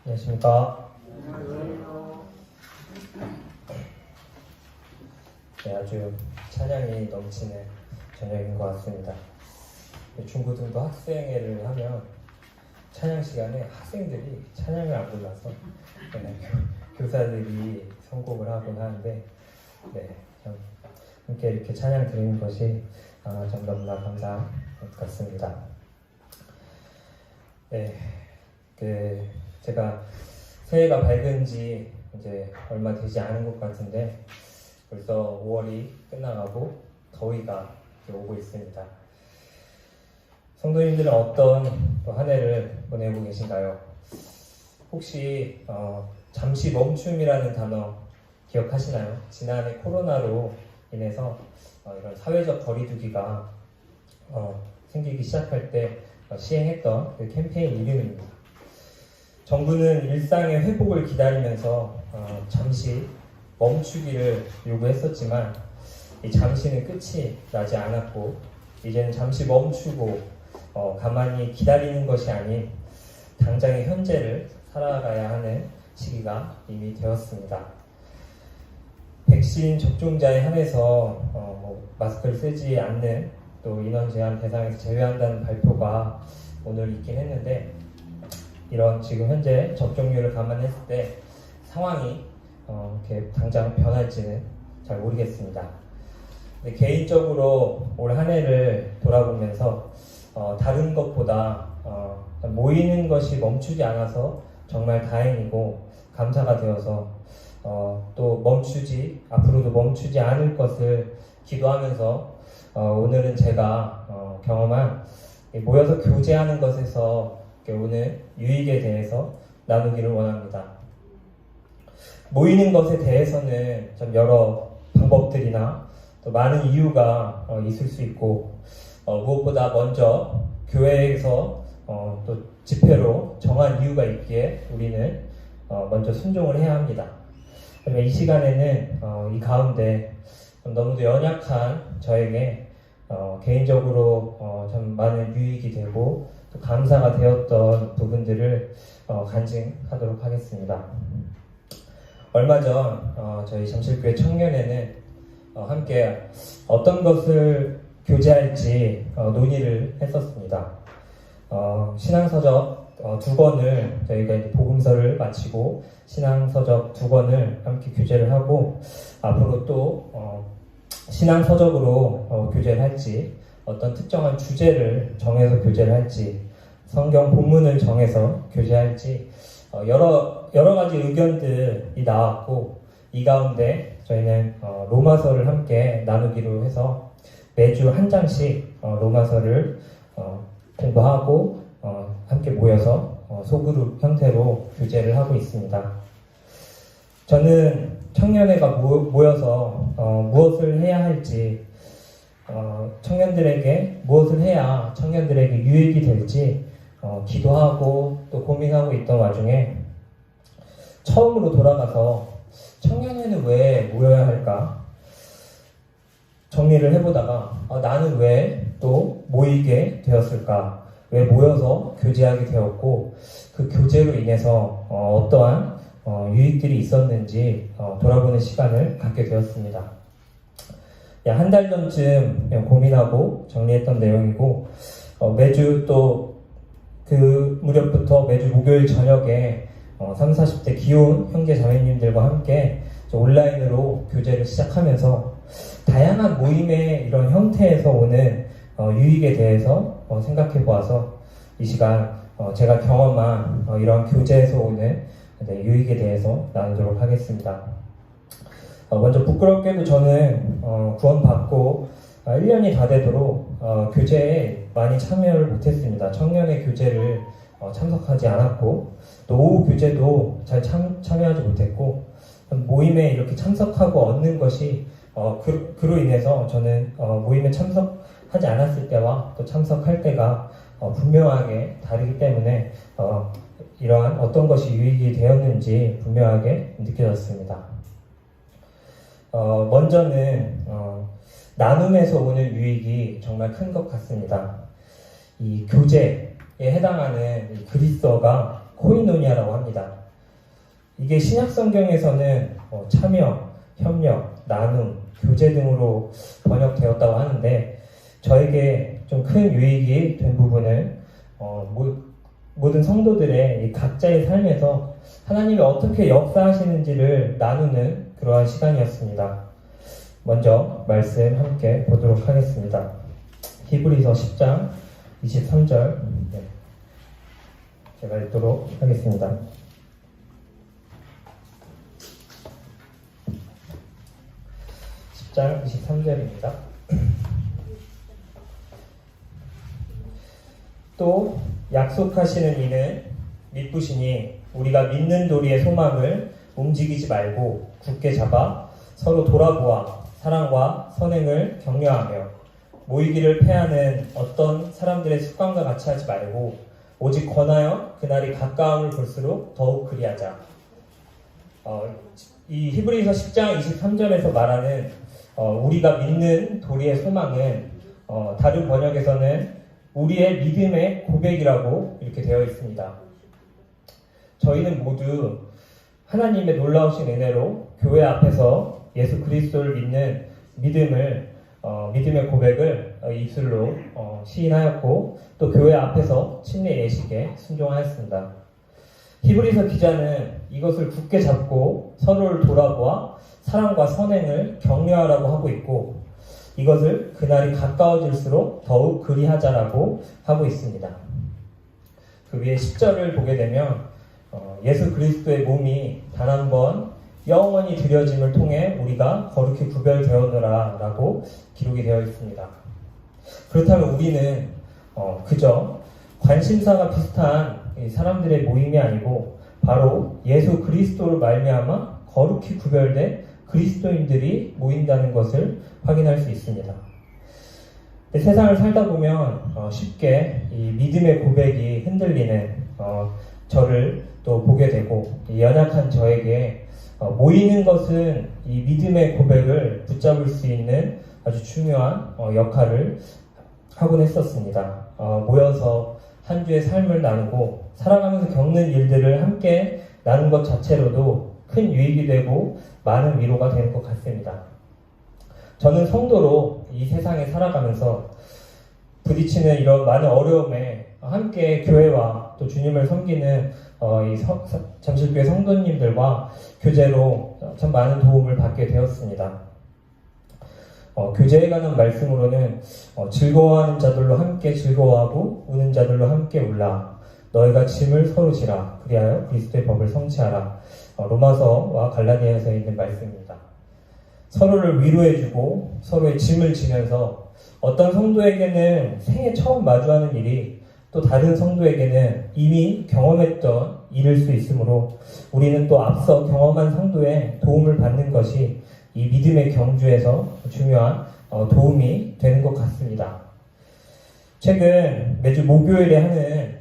안녕하십니까. 네, 아주 찬양이 넘치는 저녁인 것 같습니다. 중고등부 학생회를 하면 찬양 시간에 학생들이 찬양을 안 불러서 교사들이 선곡을 하곤 하는데, 함께 이렇게 찬양 드리는 것이 좀 너무나 감사한 것 같습니다. 제가 새해가 밝은 지 이제 얼마 되지 않은 것 같은데 벌써 5월이 끝나가고 더위가 오고 있습니다. 성도님들은 어떤 한 해를 보내고 계신가요? 혹시 잠시 멈춤이라는 단어 기억하시나요? 지난해 코로나로 인해서 이런 사회적 거리두기가 생기기 시작할 때 시행했던 그 캠페인 이름입니다. 정부는 일상의 회복을 기다리면서 잠시 멈추기를 요구했었지만 이 잠시는 끝이 나지 않았고 이제는 잠시 멈추고 가만히 기다리는 것이 아닌 당장의 현재를 살아가야 하는 시기가 이미 되었습니다. 백신 접종자에 한해서 마스크를 쓰지 않는 또 인원 제한 대상에서 제외한다는 발표가 오늘 있긴 했는데 이런 지금 현재 접종률을 감안했을 때 상황이 이렇게 당장 변할지는 잘 모르겠습니다. 근데 개인적으로 올 한 해를 돌아보면서 다른 것보다 모이는 것이 멈추지 않아서 정말 다행이고 감사가 되어서 또 앞으로도 멈추지 않을 것을 기도하면서 오늘은 제가 경험한 모여서 교제하는 것에서 오늘 유익에 대해서 나누기를 원합니다. 모이는 것에 대해서는 좀 여러 방법들이나 또 많은 이유가 있을 수 있고 무엇보다 먼저 교회에서 또 집회로 정한 이유가 있기에 우리는 먼저 순종을 해야 합니다. 그러면 이 시간에는 이 가운데 너무도 연약한 저에게 개인적으로 좀 많은 유익이 되고 또 감사가 되었던 부분들을 간증하도록 하겠습니다. 얼마 전 저희 잠실교회 청년회는 함께 어떤 것을 교제할지 논의를 했었습니다. 신앙서적 2권을 저희가 이제 복음서를 마치고 신앙서적 2권을 함께 교제를 하고 앞으로 또 신앙서적으로 교제를 할지 어떤 특정한 주제를 정해서 교제를 할지 성경 본문을 정해서 교제할지 여러 가지 의견들이 나왔고 이 가운데 저희는 로마서를 함께 나누기로 해서 매주 한 장씩 로마서를 공부하고 함께 모여서 소그룹 형태로 교제를 하고 있습니다. 저는 청년회가 모여서 무엇을 해야 할지 청년들에게 무엇을 해야 청년들에게 유익이 될지 기도하고 또 고민하고 있던 와중에 처음으로 돌아가서 청년회는 왜 모여야 할까 정리를 해보다가 나는 왜 또 모이게 되었을까, 왜 모여서 교제하게 되었고 그 교제로 인해서 어떠한 유익들이 있었는지 돌아보는 시간을 갖게 되었습니다. 한 달 전쯤 고민하고 정리했던 내용이고 매주 또 그 무렵부터 매주 목요일 저녁에 30, 40대 귀여운 형제 자매님들과 함께 온라인으로 교제를 시작하면서 다양한 모임의 이런 형태에서 오는 유익에 대해서 생각해 보아서 이 시간 제가 경험한 이런 교제에서 오는 유익에 대해서 나누도록 하겠습니다. 먼저 부끄럽게도 저는 구원받고 1년이 다 되도록 교제에 많이 참여를 못했습니다. 청년의 교제를 참석하지 않았고 또 오후 교제도 잘 참여하지 못했고 모임에 이렇게 참석하고 얻는 것이 그로 인해서 저는 모임에 참석하지 않았을 때와 또 참석할 때가 분명하게 다르기 때문에 이러한 어떤 것이 유익이 되었는지 분명하게 느껴졌습니다. 먼저는 나눔에서 오는 유익이 정말 큰 것 같습니다. 이 교제에 해당하는 이 그리스어가 코이노니아라고 합니다. 이게 신약 성경에서는 참여, 협력, 나눔, 교제 등으로 번역되었다고 하는데 저에게 좀 큰 유익이 된 부분은 모든 성도들의 이 각자의 삶에서 하나님이 어떻게 역사하시는지를 나누는 그러한 시간이었습니다. 먼저 말씀 함께 보도록 하겠습니다. 히브리서 10장 23절 제가 읽도록 하겠습니다. 10장 23절입니다. 또 약속하시는 이는 믿으시니 우리가 믿는 도리의 소망을 움직이지 말고 굳게 잡아 서로 돌아보아 사랑과 선행을 격려하며 모이기를 패하는 어떤 사람들의 습관과 같이 하지 말고 오직 권하여 그날이 가까움을 볼수록 더욱 그리하자. 이 히브리서 10장 23절에서 말하는 우리가 믿는 도리의 소망은 다른 번역에서는 우리의 믿음의 고백이라고 이렇게 되어 있습니다. 저희는 모두 하나님의 놀라우신 은혜로 교회 앞에서 예수 그리스도를 믿는 믿음의 고백을 입술로 시인하였고 또 교회 앞에서 침례 예식에 순종하였습니다. 히브리서 기자는 이것을 굳게 잡고 서로를 돌아보아 사랑과 선행을 격려하라고 하고 있고 이것을 그날이 가까워질수록 더욱 그리하자라고 하고 있습니다. 그 위에 10절을 보게 되면 예수 그리스도의 몸이 단 한 번 영원히 드려짐을 통해 우리가 거룩히 구별되었노라 라고 기록이 되어 있습니다. 그렇다면 우리는 그저 관심사가 비슷한 사람들의 모임이 아니고 바로 예수 그리스도로 말미암아 거룩히 구별된 그리스도인들이 모인다는 것을 확인할 수 있습니다. 세상을 살다 보면 쉽게 이 믿음의 고백이 흔들리는 저를 또 보게 되고 연약한 저에게 모이는 것은 이 믿음의 고백을 붙잡을 수 있는 아주 중요한 역할을 하곤 했었습니다. 모여서 한 주의 삶을 나누고 살아가면서 겪는 일들을 함께 나눈 것 자체로도 큰 유익이 되고 많은 위로가 되는 것 같습니다. 저는 성도로 이 세상에 살아가면서 부딪히는 이런 많은 어려움에 함께 교회와 또 주님을 섬기는 잠실교회 성도님들과 교제로 참 많은 도움을 받게 되었습니다. 교제에 관한 말씀으로는 즐거워하는 자들로 함께 즐거워하고 우는 자들로 함께 울라. 너희가 짐을 서로 지라. 그리하여 그리스도의 법을 성취하라. 로마서와 갈라디아서에 있는 말씀입니다. 서로를 위로해주고 서로의 짐을 지면서 어떤 성도에게는 생애 처음 마주하는 일이 또 다른 성도에게는 이미 경험했던 일일 수 있으므로 우리는 또 앞서 경험한 성도의 도움을 받는 것이 이 믿음의 경주에서 중요한 도움이 되는 것 같습니다. 최근 매주 목요일에 하는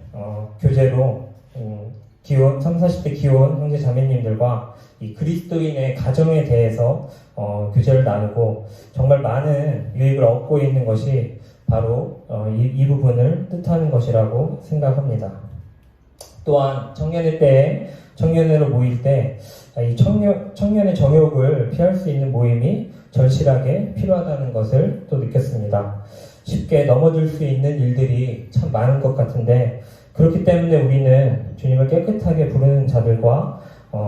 교제로 기혼 30, 40대 기혼 형제 자매님들과 이 그리스도인의 가정에 대해서 교제를 나누고 정말 많은 유익을 얻고 있는 것이 바로 이 부분을 뜻하는 것이라고 생각합니다. 또한 청년의 때에 청년회로 모일 때 이 청년의 정욕을 피할 수 있는 모임이 절실하게 필요하다는 것을 또 느꼈습니다. 쉽게 넘어질 수 있는 일들이 참 많은 것 같은데 그렇기 때문에 우리는 주님을 깨끗하게 부르는 자들과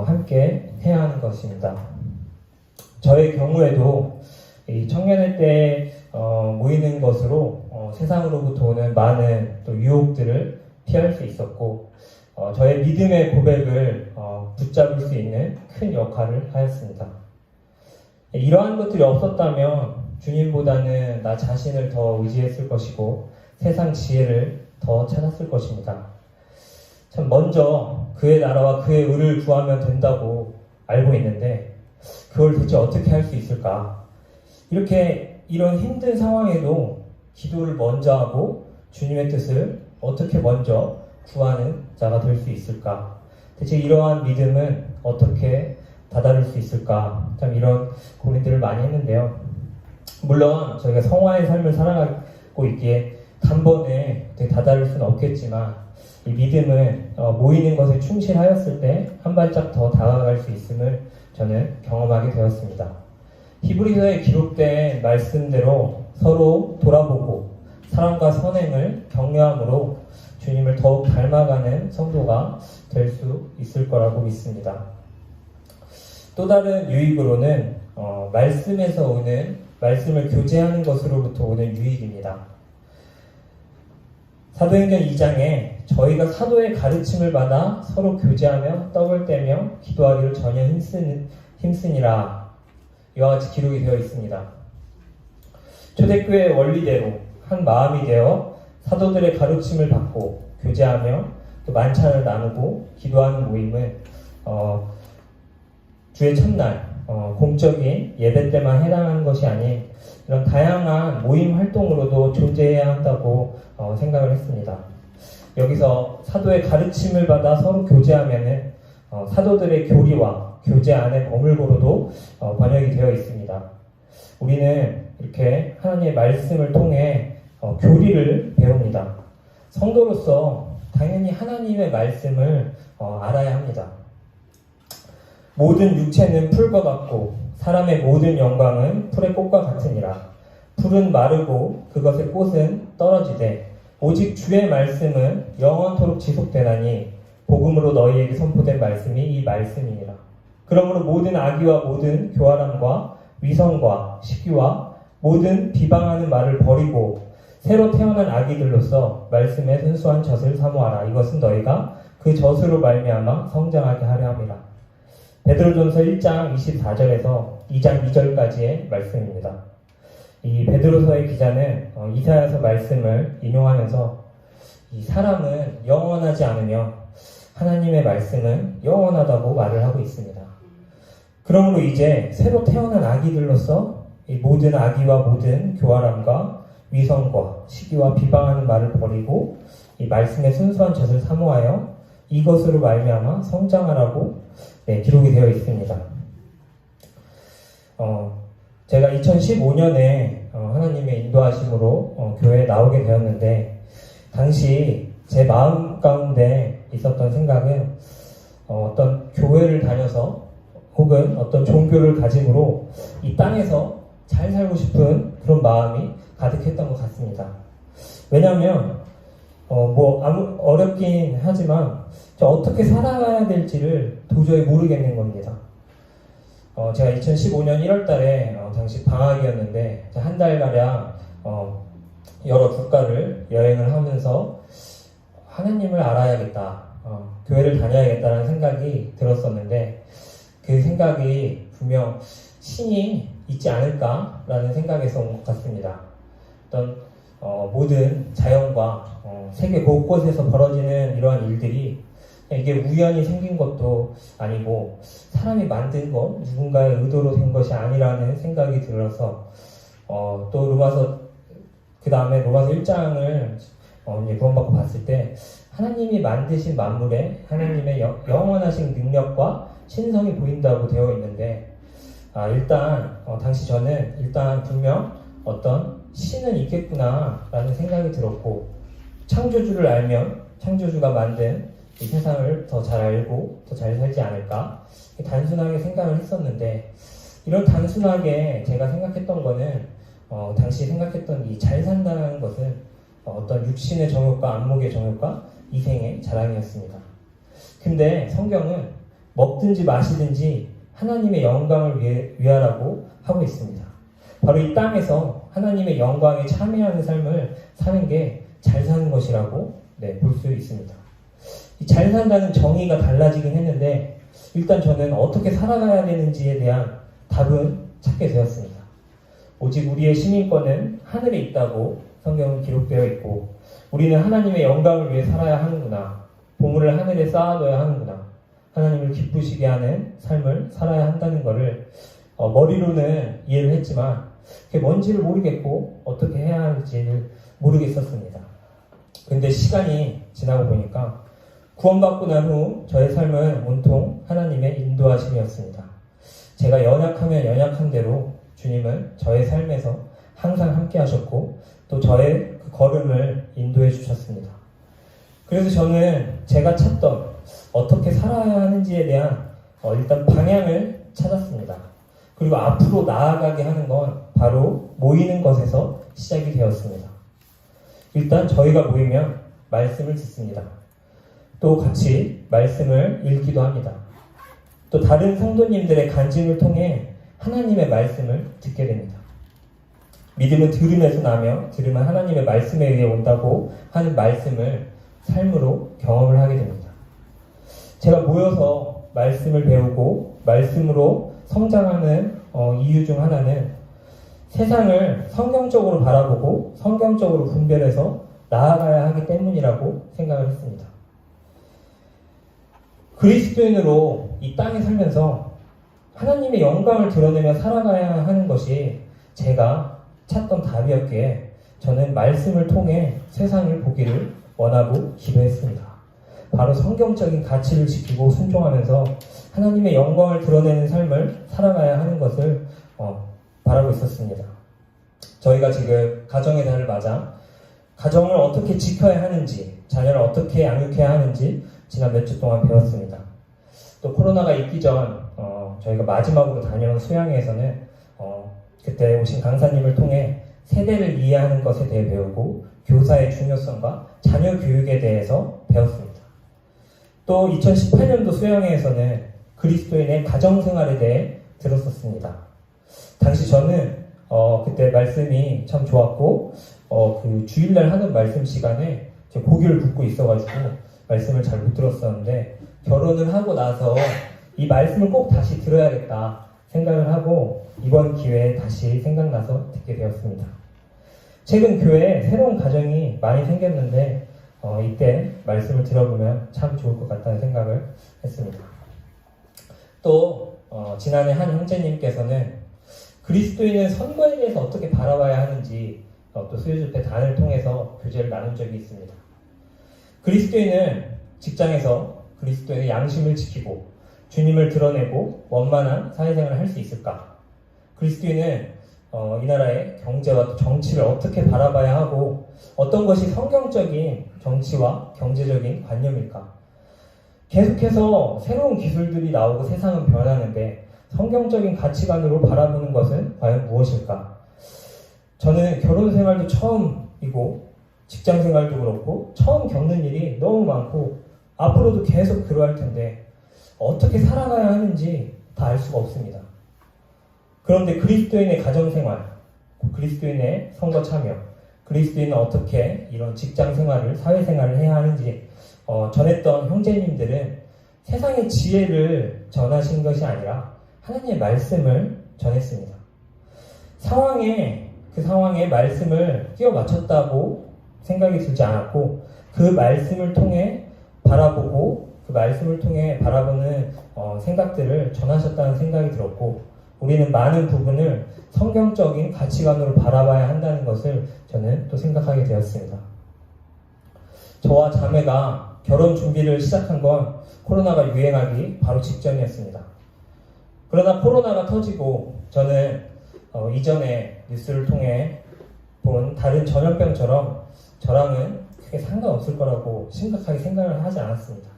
함께 해야 하는 것입니다. 저의 경우에도 이 청년회 때 모이는 것으로 세상으로부터 오는 많은 또 유혹들을 피할 수 있었고 저의 믿음의 고백을 붙잡을 수 있는 큰 역할을 하였습니다. 이러한 것들이 없었다면 주님보다는 나 자신을 더 의지했을 것이고 세상 지혜를 더 찾았을 것입니다. 참 먼저 그의 나라와 그의 의를 구하면 된다고 알고 있는데 그걸 대체 어떻게 할 수 있을까? 이런 힘든 상황에도 기도를 먼저 하고 주님의 뜻을 어떻게 먼저 구하는 자가 될 수 있을까? 대체 이러한 믿음은 어떻게 다다를 수 있을까? 참 이런 고민들을 많이 했는데요. 물론 저희가 성화의 삶을 살아가고 있기에 단번에 다다를 수는 없겠지만 이 믿음은 모이는 것에 충실하였을 때 한 발짝 더 다가갈 수 있음을 저는 경험하게 되었습니다. 히브리서에 기록된 말씀대로 서로 돌아보고 사랑과 선행을 격려함으로 주님을 더욱 닮아가는 성도가 될 수 있을 거라고 믿습니다. 또 다른 유익으로는 말씀에서 오는 말씀을 교제하는 것으로부터 오는 유익입니다. 사도행전 2장에 저희가 사도의 가르침을 받아 서로 교제하며 떡을 떼며 기도하기를 전혀 힘쓰니라 이와 같이 기록이 되어 있습니다. 초대교회의 원리대로 한 마음이 되어 사도들의 가르침을 받고 교제하며 또 만찬을 나누고 기도하는 모임은 주의 첫날 공적인 예배 때만 해당하는 것이 아닌 이런 다양한 모임 활동으로도 존재해야 한다고 생각을 했습니다. 여기서 사도의 가르침을 받아 서로 교제하면은 사도들의 교리와 교제 안에 머물고로도 번역이 되어 있습니다. 우리는 이렇게 하나님의 말씀을 통해 교리를 배웁니다. 성도로서 당연히 하나님의 말씀을 알아야 합니다. 모든 육체는 풀과 같고 사람의 모든 영광은 풀의 꽃과 같으니라. 풀은 마르고 그것의 꽃은 떨어지되 오직 주의 말씀은 영원토록 지속되나니 복음으로 너희에게 선포된 말씀이 이 말씀이니라. 그러므로 모든 악의와 모든 교활함과 위선과 시기와 모든 비방하는 말을 버리고 새로 태어난 아기들로서 말씀의 순수한 젖을 사모하라. 이것은 너희가 그 젖으로 말미암아 성장하게 하려 함이라. 베드로전서 1장 24절에서 2장 2절까지의 말씀입니다. 이 베드로서의 기자는 이사야서 말씀을 인용하면서 이 사람은 영원하지 않으며 하나님의 말씀은 영원하다고 말을 하고 있습니다. 그러므로 이제 새로 태어난 아기들로서 이 모든 악의와 모든 교활함과 위선과 시기와 비방하는 말을 버리고 이 말씀의 순수한 젖을 사모하여 이것으로 말미암아 성장하라고 기록이 되어 있습니다. 제가 2015년에 하나님의 인도하심으로 교회에 나오게 되었는데 당시 제 마음 가운데 있었던 생각은 어떤 교회를 다녀서 혹은 어떤 종교를 가짐으로 이 땅에서 잘 살고 싶은 그런 마음이 가득했던 것 같습니다. 왜냐하면 어렵긴 하지만 어떻게 살아가야 될지를 도저히 모르겠는 겁니다. 제가 2015년 1월달에 당시 방학이었는데 한 달가량 여러 국가를 여행을 하면서 하나님을 알아야겠다, 교회를 다녀야겠다라는 생각이 들었었는데 그 생각이 분명 신이 있지 않을까라는 생각에서 온 것 같습니다. 어떤 모든 자연과 세계 곳곳에서 벌어지는 이러한 일들이 이게 우연히 생긴 것도 아니고 사람이 만든 것, 누군가의 의도로 된 것이 아니라는 생각이 들어서 또 로마서 그 다음에 로마서 1장을 구원받고 봤을 때 하나님이 만드신 만물에 하나님의 영원하신 능력과 신성이 보인다고 되어 있는데 일단 당시 저는 일단 분명 어떤 신은 있겠구나 라는 생각이 들었고 창조주를 알면 창조주가 만든 이 세상을 더 잘 알고 더 잘 살지 않을까 단순하게 생각을 했었는데 이런 단순하게 제가 생각했던 거는 당시 생각했던 이 잘 산다는 것은 어떤 육신의 정욕과 안목의 정욕과 이생의 자랑이었습니다. 근데 성경은 먹든지 마시든지 하나님의 영광을 위하라고 하고 있습니다. 바로 이 땅에서 하나님의 영광에 참여하는 삶을 사는 게 잘 사는 것이라고 볼 수 있습니다. 이 잘 산다는 정의가 달라지긴 했는데 일단 저는 어떻게 살아가야 되는지에 대한 답은 찾게 되었습니다. 오직 우리의 시민권은 하늘에 있다고 성경은 기록되어 있고 우리는 하나님의 영광을 위해 살아야 하는구나. 보물을 하늘에 쌓아둬야 하는구나. 하나님을 기쁘시게 하는 삶을 살아야 한다는 것을 머리로는 이해를 했지만 그게 뭔지를 모르겠고 어떻게 해야 할지를 모르겠었습니다. 근데 시간이 지나고 보니까 구원받고 난 후 저의 삶은 온통 하나님의 인도하심이었습니다. 제가 연약하면 연약한 대로 주님은 저의 삶에서 항상 함께 하셨고 또 저의 그 걸음을 인도해 주셨습니다. 그래서 저는 제가 찾던 어떻게 살아야 하는지에 대한 일단 방향을 찾았습니다. 그리고 앞으로 나아가게 하는 건 바로 모이는 것에서 시작이 되었습니다. 일단 저희가 모이면 말씀을 듣습니다. 또 같이 말씀을 읽기도 합니다. 또 다른 성도님들의 간증을 통해 하나님의 말씀을 듣게 됩니다. 믿음은 들음에서 나며 들음은 하나님의 말씀에 의해 온다고 하는 말씀을 삶으로 경험을 하게 됩니다. 제가 모여서 말씀을 배우고 말씀으로 성장하는 이유 중 하나는 세상을 성경적으로 바라보고 성경적으로 분별해서 나아가야 하기 때문이라고 생각을 했습니다. 그리스도인으로 이 땅에 살면서 하나님의 영광을 드러내며 살아가야 하는 것이 제가 찾던 답이었기에 저는 말씀을 통해 세상을 보기를 원하고 기도했습니다. 바로 성경적인 가치를 지키고 순종하면서 하나님의 영광을 드러내는 삶을 살아가야 하는 것을 바라고 있었습니다. 저희가 지금 가정의 달을 맞아 가정을 어떻게 지켜야 하는지, 자녀를 어떻게 양육해야 하는지 지난 몇 주 동안 배웠습니다. 또 코로나가 있기 전 저희가 마지막으로 다녀온 수양회에서는 그때 오신 강사님을 통해 세대를 이해하는 것에 대해 배우고 교사의 중요성과 자녀 교육에 대해서 배웠습니다. 또 2018년도 수양회에서는 그리스도인의 가정생활에 대해 들었었습니다. 당시 저는 그때 말씀이 참 좋았고 그 주일날 하는 말씀 시간에 고기를 굽고 있어가지고 말씀을 잘 못 들었었는데 결혼을 하고 나서 이 말씀을 꼭 다시 들어야겠다 생각을 하고 이번 기회에 다시 생각나서 듣게 되었습니다. 최근 교회에 새로운 가정이 많이 생겼는데 이때 말씀을 들어보면 참 좋을 것 같다는 생각을 했습니다. 또 지난해 한 형제님께서는 그리스도인은 선거에 대해서 어떻게 바라봐야 하는지 또 수요집회 단을 통해서 교제를 나눈 적이 있습니다. 그리스도인은 직장에서 그리스도인의 양심을 지키고 주님을 드러내고 원만한 사회생활을 할 수 있을까? 그리스도인은 이 나라의 경제와 또 정치를 어떻게 바라봐야 하고 어떤 것이 성경적인 정치와 경제적인 관념일까? 계속해서 새로운 기술들이 나오고 세상은 변하는데 성경적인 가치관으로 바라보는 것은 과연 무엇일까? 저는 결혼 생활도 처음이고 직장 생활도 그렇고 처음 겪는 일이 너무 많고 앞으로도 계속 그러할 텐데 어떻게 살아가야 하는지 다 알 수가 없습니다. 그런데 그리스도인의 가정생활, 그리스도인의 선거 참여, 그리스도인은 어떻게 이런 직장 생활을, 사회생활을 해야 하는지 전했던 형제님들은 세상의 지혜를 전하신 것이 아니라 하나님의 말씀을 전했습니다. 그 상황에 말씀을 끼워 맞췄다고 생각이 들지 않았고 그 말씀을 통해 바라보고 그 말씀을 통해 바라보는 생각들을 전하셨다는 생각이 들었고 우리는 많은 부분을 성경적인 가치관으로 바라봐야 한다는 것을 저는 또 생각하게 되었습니다. 저와 자매가 결혼 준비를 시작한 건 코로나가 유행하기 바로 직전이었습니다. 그러나 코로나가 터지고 저는 이전에 뉴스를 통해 본 다른 전염병처럼 저랑은 크게 상관없을 거라고 심각하게 생각을 하지 않았습니다.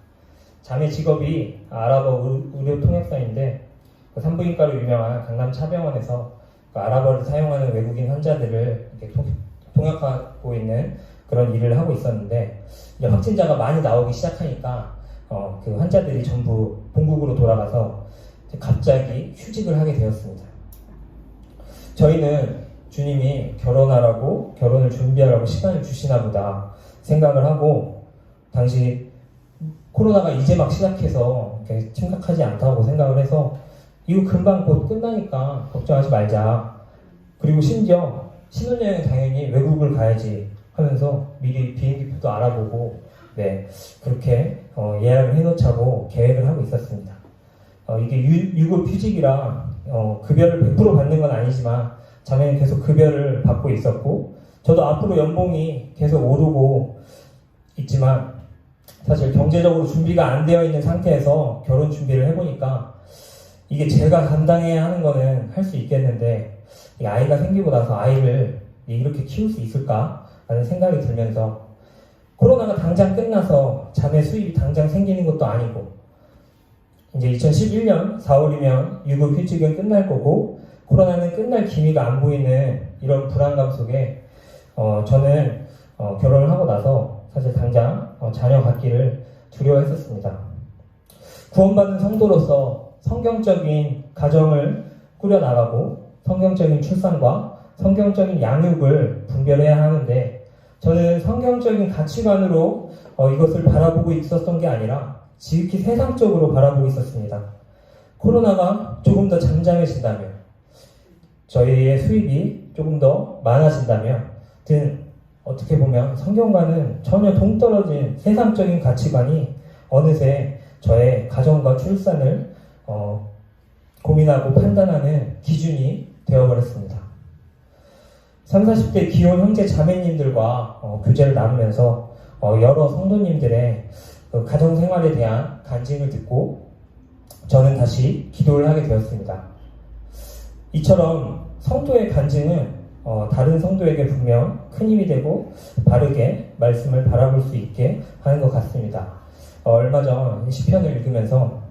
자매 직업이 아랍어 의료 통역사인데 그 산부인과로 유명한 강남 차병원에서 그 아랍어를 사용하는 외국인 환자들을 이렇게 통역하고 있는 그런 일을 하고 있었는데 이제 확진자가 많이 나오기 시작하니까 그 환자들이 전부 본국으로 돌아가서 갑자기 휴직을 하게 되었습니다. 저희는 주님이 결혼하라고 결혼을 준비하라고 시간을 주시나 보다 생각을 하고 당시 코로나가 이제 막 시작해서 이렇게 심각하지 않다고 생각을 해서 이거 금방 곧 끝나니까 걱정하지 말자. 그리고 심지어 신혼여행 당연히 외국을 가야지 하면서 미리 비행기표도 알아보고 그렇게 예약을 해놓자고 계획을 하고 있었습니다. 이게 유급 휴직이라 급여를 100% 받는 건 아니지만 자매는 계속 급여를 받고 있었고 저도 앞으로 연봉이 계속 오르고 있지만 사실 경제적으로 준비가 안 되어 있는 상태에서 결혼 준비를 해보니까 이게 제가 감당해야 하는 거는 할 수 있겠는데 이 아이가 생기고 나서 아이를 이렇게 키울 수 있을까? 라는 생각이 들면서 코로나가 당장 끝나서 자매 수입이 당장 생기는 것도 아니고, 이제 2011년 4월이면 유급 휴직은 끝날 거고, 코로나는 끝날 기미가 안 보이는 이런 불안감 속에 저는 결혼을 하고 나서 사실 당장 자녀 갖기를 두려워했었습니다. 구원받은 성도로서 성경적인 가정을 꾸려나가고 성경적인 출산과 성경적인 양육을 분별해야 하는데, 저는 성경적인 가치관으로 이것을 바라보고 있었던 게 아니라 지극히 세상적으로 바라보고 있었습니다. 코로나가 조금 더 잠잠해진다면, 저희의 수입이 조금 더 많아진다면 등 어떻게 보면 성경과는 전혀 동떨어진 세상적인 가치관이 어느새 저의 가정과 출산을 고민하고 판단하는 기준이 되어버렸습니다. 30, 40대 기혼 형제 자매님들과 교제를 나누면서 여러 성도님들의 가정생활에 대한 간증을 듣고 저는 다시 기도를 하게 되었습니다. 이처럼 성도의 간증은 다른 성도에게 분명 큰 힘이 되고 바르게 말씀을 바라볼 수 있게 하는 것 같습니다. 얼마 전 시편을 읽으면서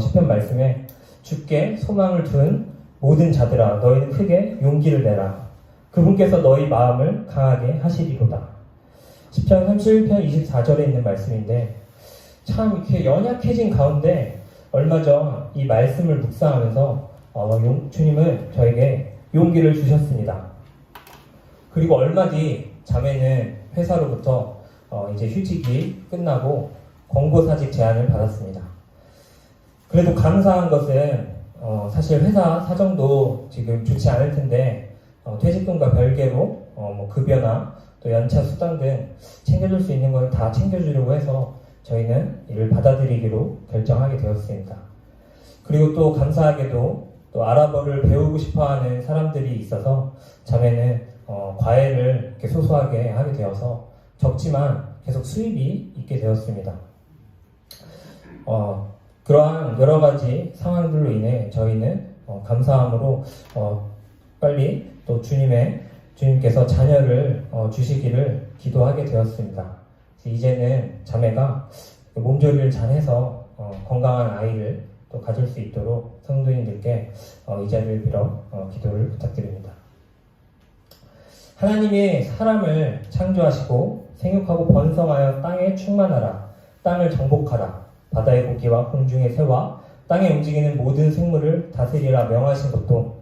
시편 말씀에 주께 소망을 둔 모든 자들아 너희는 크게 용기를 내라. 그분께서 너희 마음을 강하게 하시리로다. 시편 31편 24절에 있는 말씀인데, 참 이렇게 연약해진 가운데 얼마 전 이 말씀을 묵상하면서 주님은 저에게 용기를 주셨습니다. 그리고 얼마 뒤 자매는 회사로부터 이제 휴직이 끝나고 권고사직 제안을 받았습니다. 그래도 감사한 것은 사실 회사 사정도 지금 좋지 않을 텐데 퇴직금과 별개로 뭐 급여나 또 연차 수당 등 챙겨줄 수 있는 걸 다 챙겨주려고 해서 저희는 이를 받아들이기로 결정하게 되었습니다. 그리고 또 감사하게도 또 아랍어를 배우고 싶어하는 사람들이 있어서 자매는 과외를 이렇게 소소하게 하게 되어서 적지만 계속 수입이 있게 되었습니다. 그러한 여러 가지 상황들로 인해 저희는 감사함으로 빨리 또 주님께서 자녀를 주시기를 기도하게 되었습니다. 이제는 자매가 몸조리를 잘해서 건강한 아이를 또 가질 수 있도록 성도님들께 이 자리를 빌어 기도를 부탁드립니다. 하나님이 사람을 창조하시고 생육하고 번성하여 땅에 충만하라. 땅을 정복하라. 바다의 고기와 공중의 새와 땅에 움직이는 모든 생물을 다스리라 명하신 것도,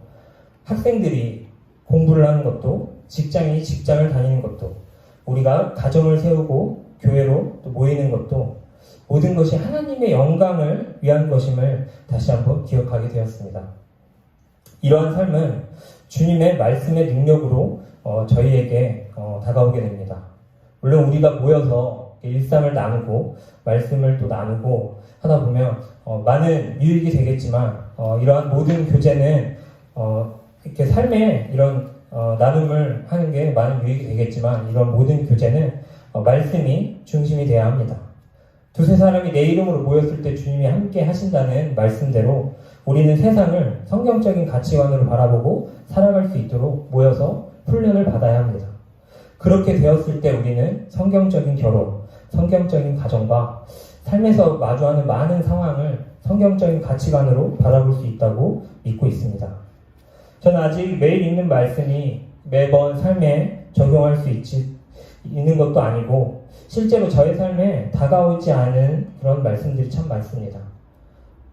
학생들이 공부를 하는 것도, 직장인이 직장을 다니는 것도, 우리가 가정을 세우고 교회로 또 모이는 것도 모든 것이 하나님의 영광을 위한 것임을 다시 한번 기억하게 되었습니다. 이러한 삶은 주님의 말씀의 능력으로 저희에게 다가오게 됩니다. 물론 우리가 모여서 일상을 나누고 말씀을 또 나누고 하다 보면 많은 유익이 되겠지만 이러한 모든 교제는 이렇게 삶에 이런 나눔을 하는 게 많은 유익이 되겠지만 이런 모든 교제는 말씀이 중심이 되어야 합니다. 두세 사람이 내 이름으로 모였을 때 주님이 함께 하신다는 말씀대로 우리는 세상을 성경적인 가치관으로 바라보고 살아갈 수 있도록 모여서 훈련을 받아야 합니다. 그렇게 되었을 때 우리는 성경적인 결혼, 성경적인 가정과 삶에서 마주하는 많은 상황을 성경적인 가치관으로 바라볼 수 있다고 믿고 있습니다. 저는 아직 매일 읽는 말씀이 매번 삶에 적용할 수 있는 것도 아니고 실제로 저의 삶에 다가오지 않은 그런 말씀들이 참 많습니다.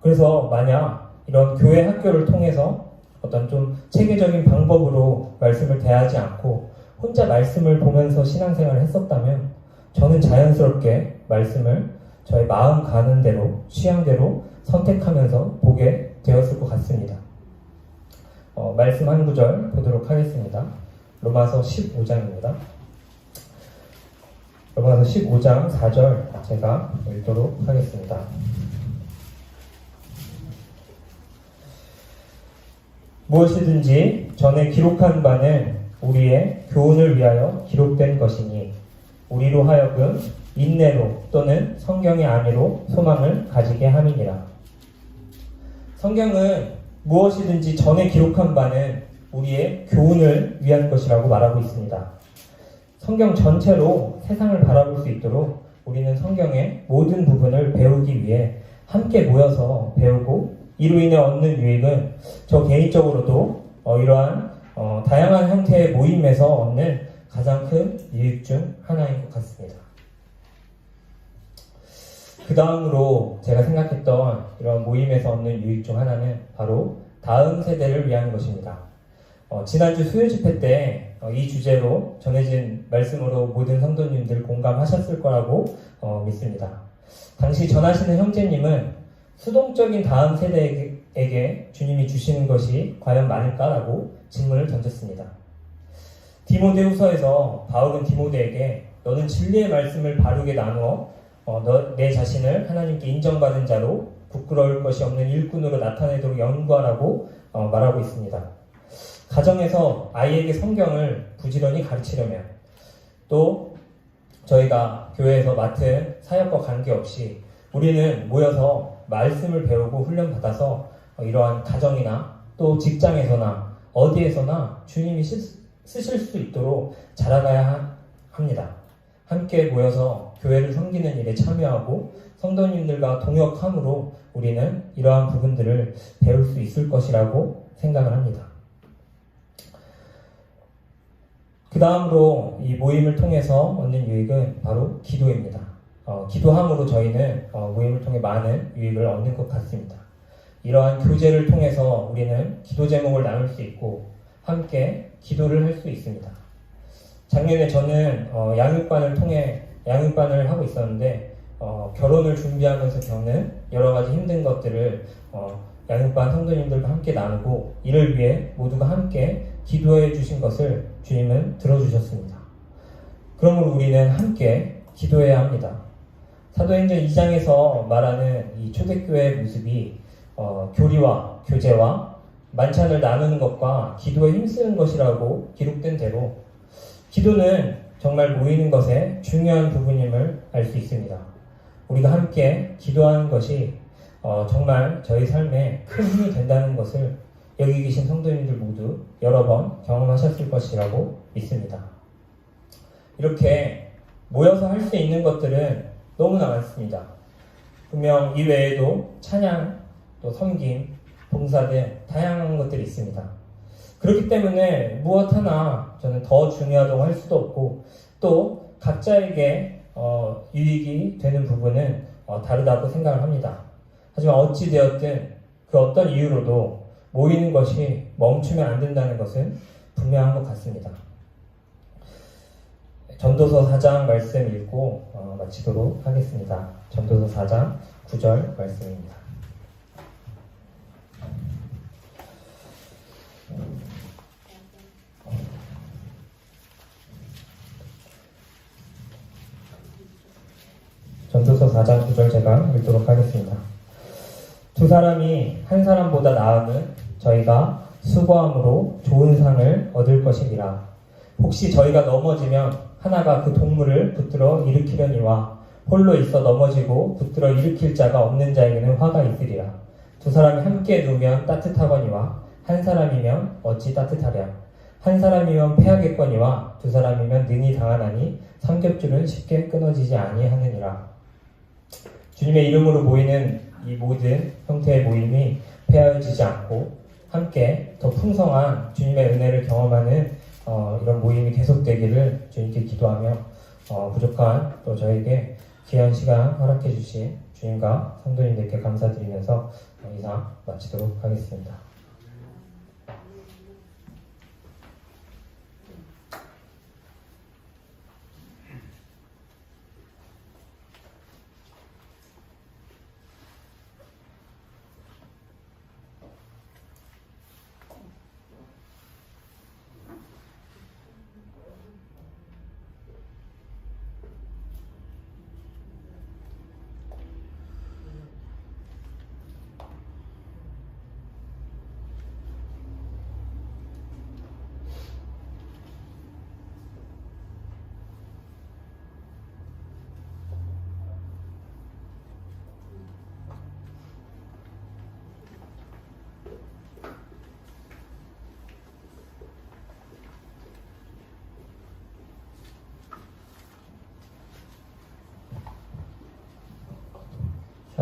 그래서 만약 이런 교회 학교를 통해서 어떤 좀 체계적인 방법으로 말씀을 대하지 않고 혼자 말씀을 보면서 신앙생활을 했었다면 저는 자연스럽게 말씀을 저의 마음 가는 대로 취향대로 선택하면서 보게 되었을 것 같습니다. 말씀 한 구절 보도록 하겠습니다. 로마서 15장입니다. 로마서 15장 4절 제가 읽도록 하겠습니다. 무엇이든지 전에 기록한 바는 우리의 교훈을 위하여 기록된 것이니 우리로 하여금 인내로 또는 성경의 안위로 소망을 가지게 함이니라. 성경은 무엇이든지 전에 기록한 바는 우리의 교훈을 위한 것이라고 말하고 있습니다. 성경 전체로 세상을 바라볼 수 있도록 우리는 성경의 모든 부분을 배우기 위해 함께 모여서 배우고, 이로 인해 얻는 유익은 저 개인적으로도 이러한 다양한 형태의 모임에서 얻는 가장 큰 유익 중 하나인 것 같습니다. 그 다음으로 제가 생각했던 이런 모임에서 얻는 유익 중 하나는 바로 다음 세대를 위한 것입니다. 지난주 수요 집회 때 이 주제로 전해진 말씀으로 모든 성도님들 공감하셨을 거라고 믿습니다. 당시 전하시는 형제님은 수동적인 다음 세대에게 주님이 주시는 것이 과연 많을까라고 질문을 던졌습니다. 디모데후서에서 바울은 디모데에게 너는 진리의 말씀을 바르게 나누어 내 자신을 하나님께 인정받은 자로 부끄러울 것이 없는 일꾼으로 나타내도록 연구하라고 말하고 있습니다. 가정에서 아이에게 성경을 부지런히 가르치려면, 또 저희가 교회에서 맡은 사역과 관계없이 우리는 모여서 말씀을 배우고 훈련받아서 이러한 가정이나 또 직장에서나 어디에서나 주님이 쓰실 수 있도록 자라가야 합니다. 함께 모여서 교회를 섬기는 일에 참여하고 성도님들과 동역함으로 우리는 이러한 부분들을 배울 수 있을 것이라고 생각을 합니다. 그 다음으로 이 모임을 통해서 얻는 유익은 바로 기도입니다. 기도함으로 저희는 모임을 통해 많은 유익을 얻는 것 같습니다. 이러한 교제를 통해서 우리는 기도 제목을 나눌 수 있고 함께 기도를 할 수 있습니다. 작년에 저는 양육반을 하고 있었는데 결혼을 준비하면서 겪는 여러 가지 힘든 것들을 양육반 성도님들과 함께 나누고, 이를 위해 모두가 함께 기도해 주신 것을 주님은 들어주셨습니다. 그러므로 우리는 함께 기도해야 합니다. 사도행전 2장에서 말하는 이 초대교회의 모습이 교리와 교제와 만찬을 나누는 것과 기도에 힘쓰는 것이라고 기록된 대로 기도는 정말 모이는 것의 중요한 부분임을 알 수 있습니다. 우리가 함께 기도하는 것이 정말 저희 삶에 큰 힘이 된다는 것을 여기 계신 성도님들 모두 여러 번 경험하셨을 것이라고 믿습니다. 이렇게 모여서 할 수 있는 것들은 너무나 많습니다. 분명 이 외에도 찬양, 또 섬김, 봉사 등 다양한 것들이 있습니다. 그렇기 때문에 무엇 하나 저는 더 중요하다고 할 수도 없고, 또 각자에게 유익이 되는 부분은 다르다고 생각을 합니다. 하지만 어찌되었든 그 어떤 이유로도 모이는 것이 멈추면 안 된다는 것은 분명한 것 같습니다. 전도서 4장 말씀 읽고 마치도록 하겠습니다. 전도서 4장 9절 말씀입니다. 전도서 4장 9절 제가 읽도록 하겠습니다. 두 사람이 한 사람보다 나으면 저희가 수고함으로 좋은 상을 얻을 것이니라. 혹시 저희가 넘어지면 하나가 그 동물을 붙들어 일으키려니와 홀로 있어 넘어지고 붙들어 일으킬 자가 없는 자에게는 화가 있으리라. 두 사람이 함께 누우면 따뜻하거니와 한 사람이면 어찌 따뜻하랴. 한 사람이면 패하겠거니와 두 사람이면 능히 당하나니 삼겹줄은 쉽게 끊어지지 아니하느니라. 주님의 이름으로 모이는 이 모든 형태의 모임이 폐하여지지 않고 함께 더 풍성한 주님의 은혜를 경험하는 이런 모임이 계속되기를 주님께 기도하며 부족한 또 저에게 귀한 시간 허락해 주신 주님과 성도님들께 감사드리면서 이상 마치도록 하겠습니다.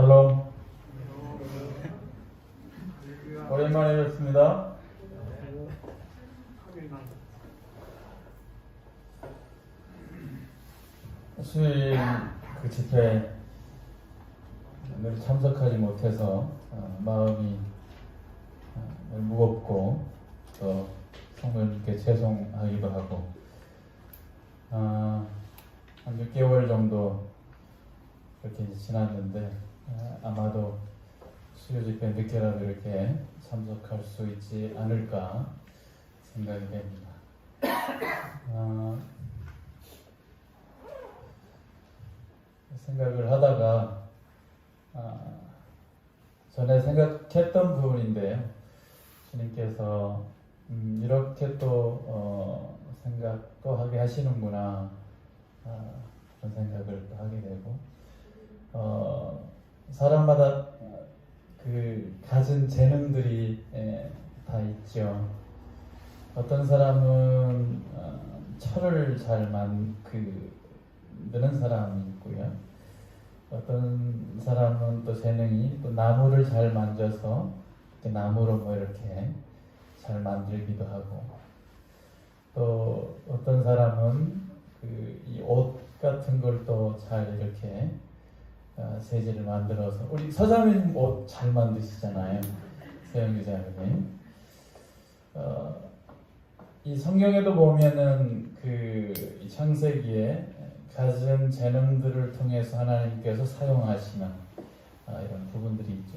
샬롬. 오랜만에 뵙습니다. 수요일 그 집회 늘 참석하지 못해서 마음이 무겁고 또 성도님께 죄송하기도 하고 한 6개월 정도 그렇게 이제 지났는데 아마도 수요 집회 늦게라도 이렇게 참석할 수 있지 않을까 생각이 됩니다. 생각을 하다가 전에 생각했던 부분인데요. 주님께서 이렇게 또 생각도 하게 하시는구나 그런 생각을 또 하게 되고 사람마다 그 가진 재능들이 다 있죠. 어떤 사람은 철을 잘 만드는 사람이 있고요. 어떤 사람은 또 재능이 또 나무를 잘 만져서 나무로 뭐 이렇게 잘 만들기도 하고, 또 어떤 사람은 그 이 옷 같은 걸 또 잘 이렇게 세제를 만들어서, 우리 서장님 옷 잘 만드시잖아요, 세영 기자님. 이 성경에도 보면은 그 창세기에 가진 재능들을 통해서 하나님께서 사용하시는 이런 부분들이 있죠.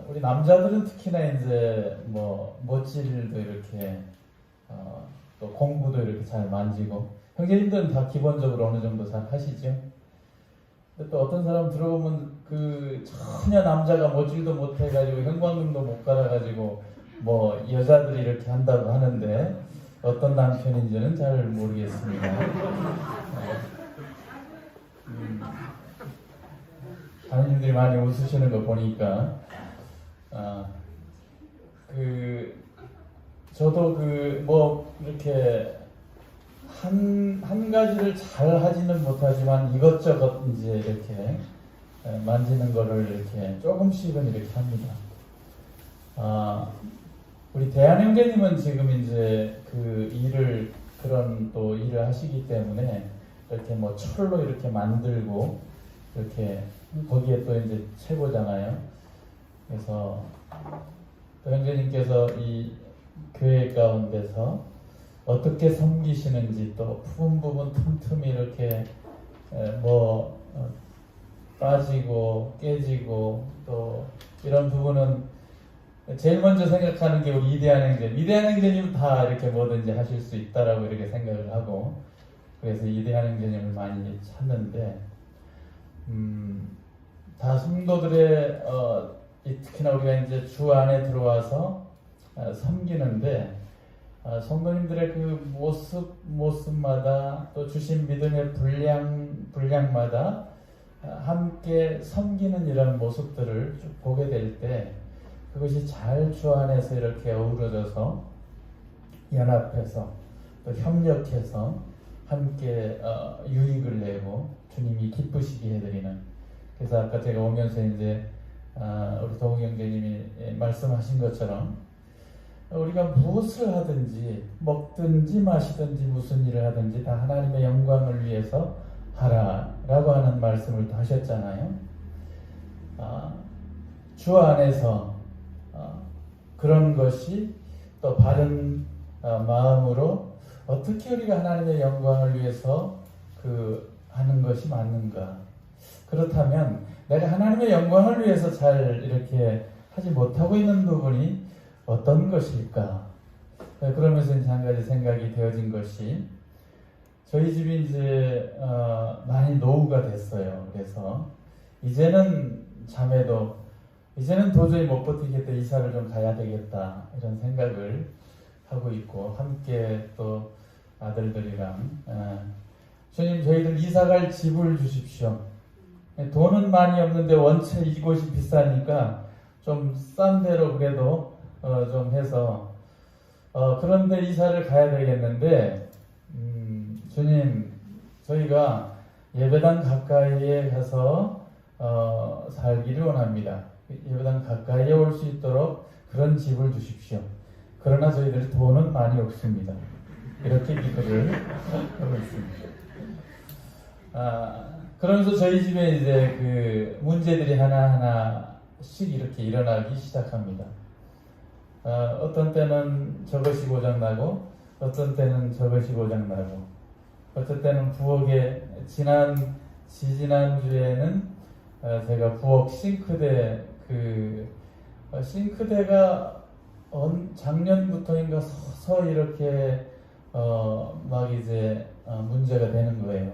우리 남자들은 특히나 이제 뭐 못질도 이렇게 또 공부도 이렇게 잘 만지고, 형제님들은 다 기본적으로 어느 정도 잘 하시죠. 근데 또 어떤 사람 들어보면 그 전혀 남자가 못질도 못해가지고 형광등도 못 갈아가지고 뭐 여자들이 이렇게 한다고 하는데 어떤 남편인지는 잘 모르겠습니다. 하나님들이 많이 웃으시는 거 보니까 저도 뭐 이렇게 한 가지를 잘 하지는 못하지만 이것저것 이제 이렇게 만지는 거를 이렇게 조금씩은 이렇게 합니다. 우리 대한 형제님은 지금 이제 그런 또 일을 하시기 때문에 이렇게 뭐 철로 이렇게 만들고 이렇게 거기에 또 이제 최고잖아요. 그래서 또 형제님께서 이 교회 가운데서 어떻게 섬기시는지, 또 부분 틈틈이 이렇게 빠지고 깨지고, 또 이런 부분은 제일 먼저 생각하는 게 우리 이대한 형제님 다 이렇게 뭐든지 하실 수 있다라고 이렇게 생각을 하고, 그래서 이대한 형제님을 많이 찾는데, 다 성도들의 특히나 우리가 이제 주 안에 들어와서 섬기는데, 성도님들의 그 모습마다 또 주신 믿음의 분량마다 함께 섬기는 이런 모습들을 쭉 보게 될 때, 그것이 잘 주 안에서 이렇게 어우러져서 연합해서 또 협력해서 함께 유익을 내고 주님이 기쁘시게 해드리는. 그래서 아까 제가 오면서 이제 우리 동욱 형제님이 말씀하신 것처럼 우리가 무엇을 하든지 먹든지 마시든지 무슨 일을 하든지 다 하나님의 영광을 위해서 하라라고 하는 말씀을 또 하셨잖아요. 주 안에서 그런 것이 또 바른 마음으로 어떻게 우리가 하나님의 영광을 위해서 하는 것이 맞는가. 그렇다면 내가 하나님의 영광을 위해서 잘 이렇게 하지 못하고 있는 부분이 어떤 것일까? 그러면서 이제 한 가지 생각이 되어진 것이, 저희 집이 이제 많이 노후가 됐어요. 그래서 이제는 자매도 이제는 도저히 못 버티겠다, 이사를 좀 가야 되겠다, 이런 생각을 하고 있고, 함께 또 아들들이랑 주님, 저희들 이사갈 집을 주십시오. 돈은 많이 없는데 원체 이곳이 비싸니까 좀 싼 데로 그래도 좀 해서 그런데 이사를 가야 되겠는데, 주님, 저희가 예배당 가까이에 가서 살기를 원합니다. 예배당 가까이에 올 수 있도록 그런 집을 주십시오. 그러나 저희들이 돈은 많이 없습니다. 이렇게 기도를 하고 있습니다. 그러면서 저희 집에 이제 그 문제들이 하나하나씩 이렇게 일어나기 시작합니다. 어떤 때는 저것이 고장나고, 어떤 때는 저것이 고장나고, 어떤 때는 부엌에 지지난주에는 제가 부엌 싱크대가 작년부터인가 서서히 이렇게 막 이제 문제가 되는 거예요.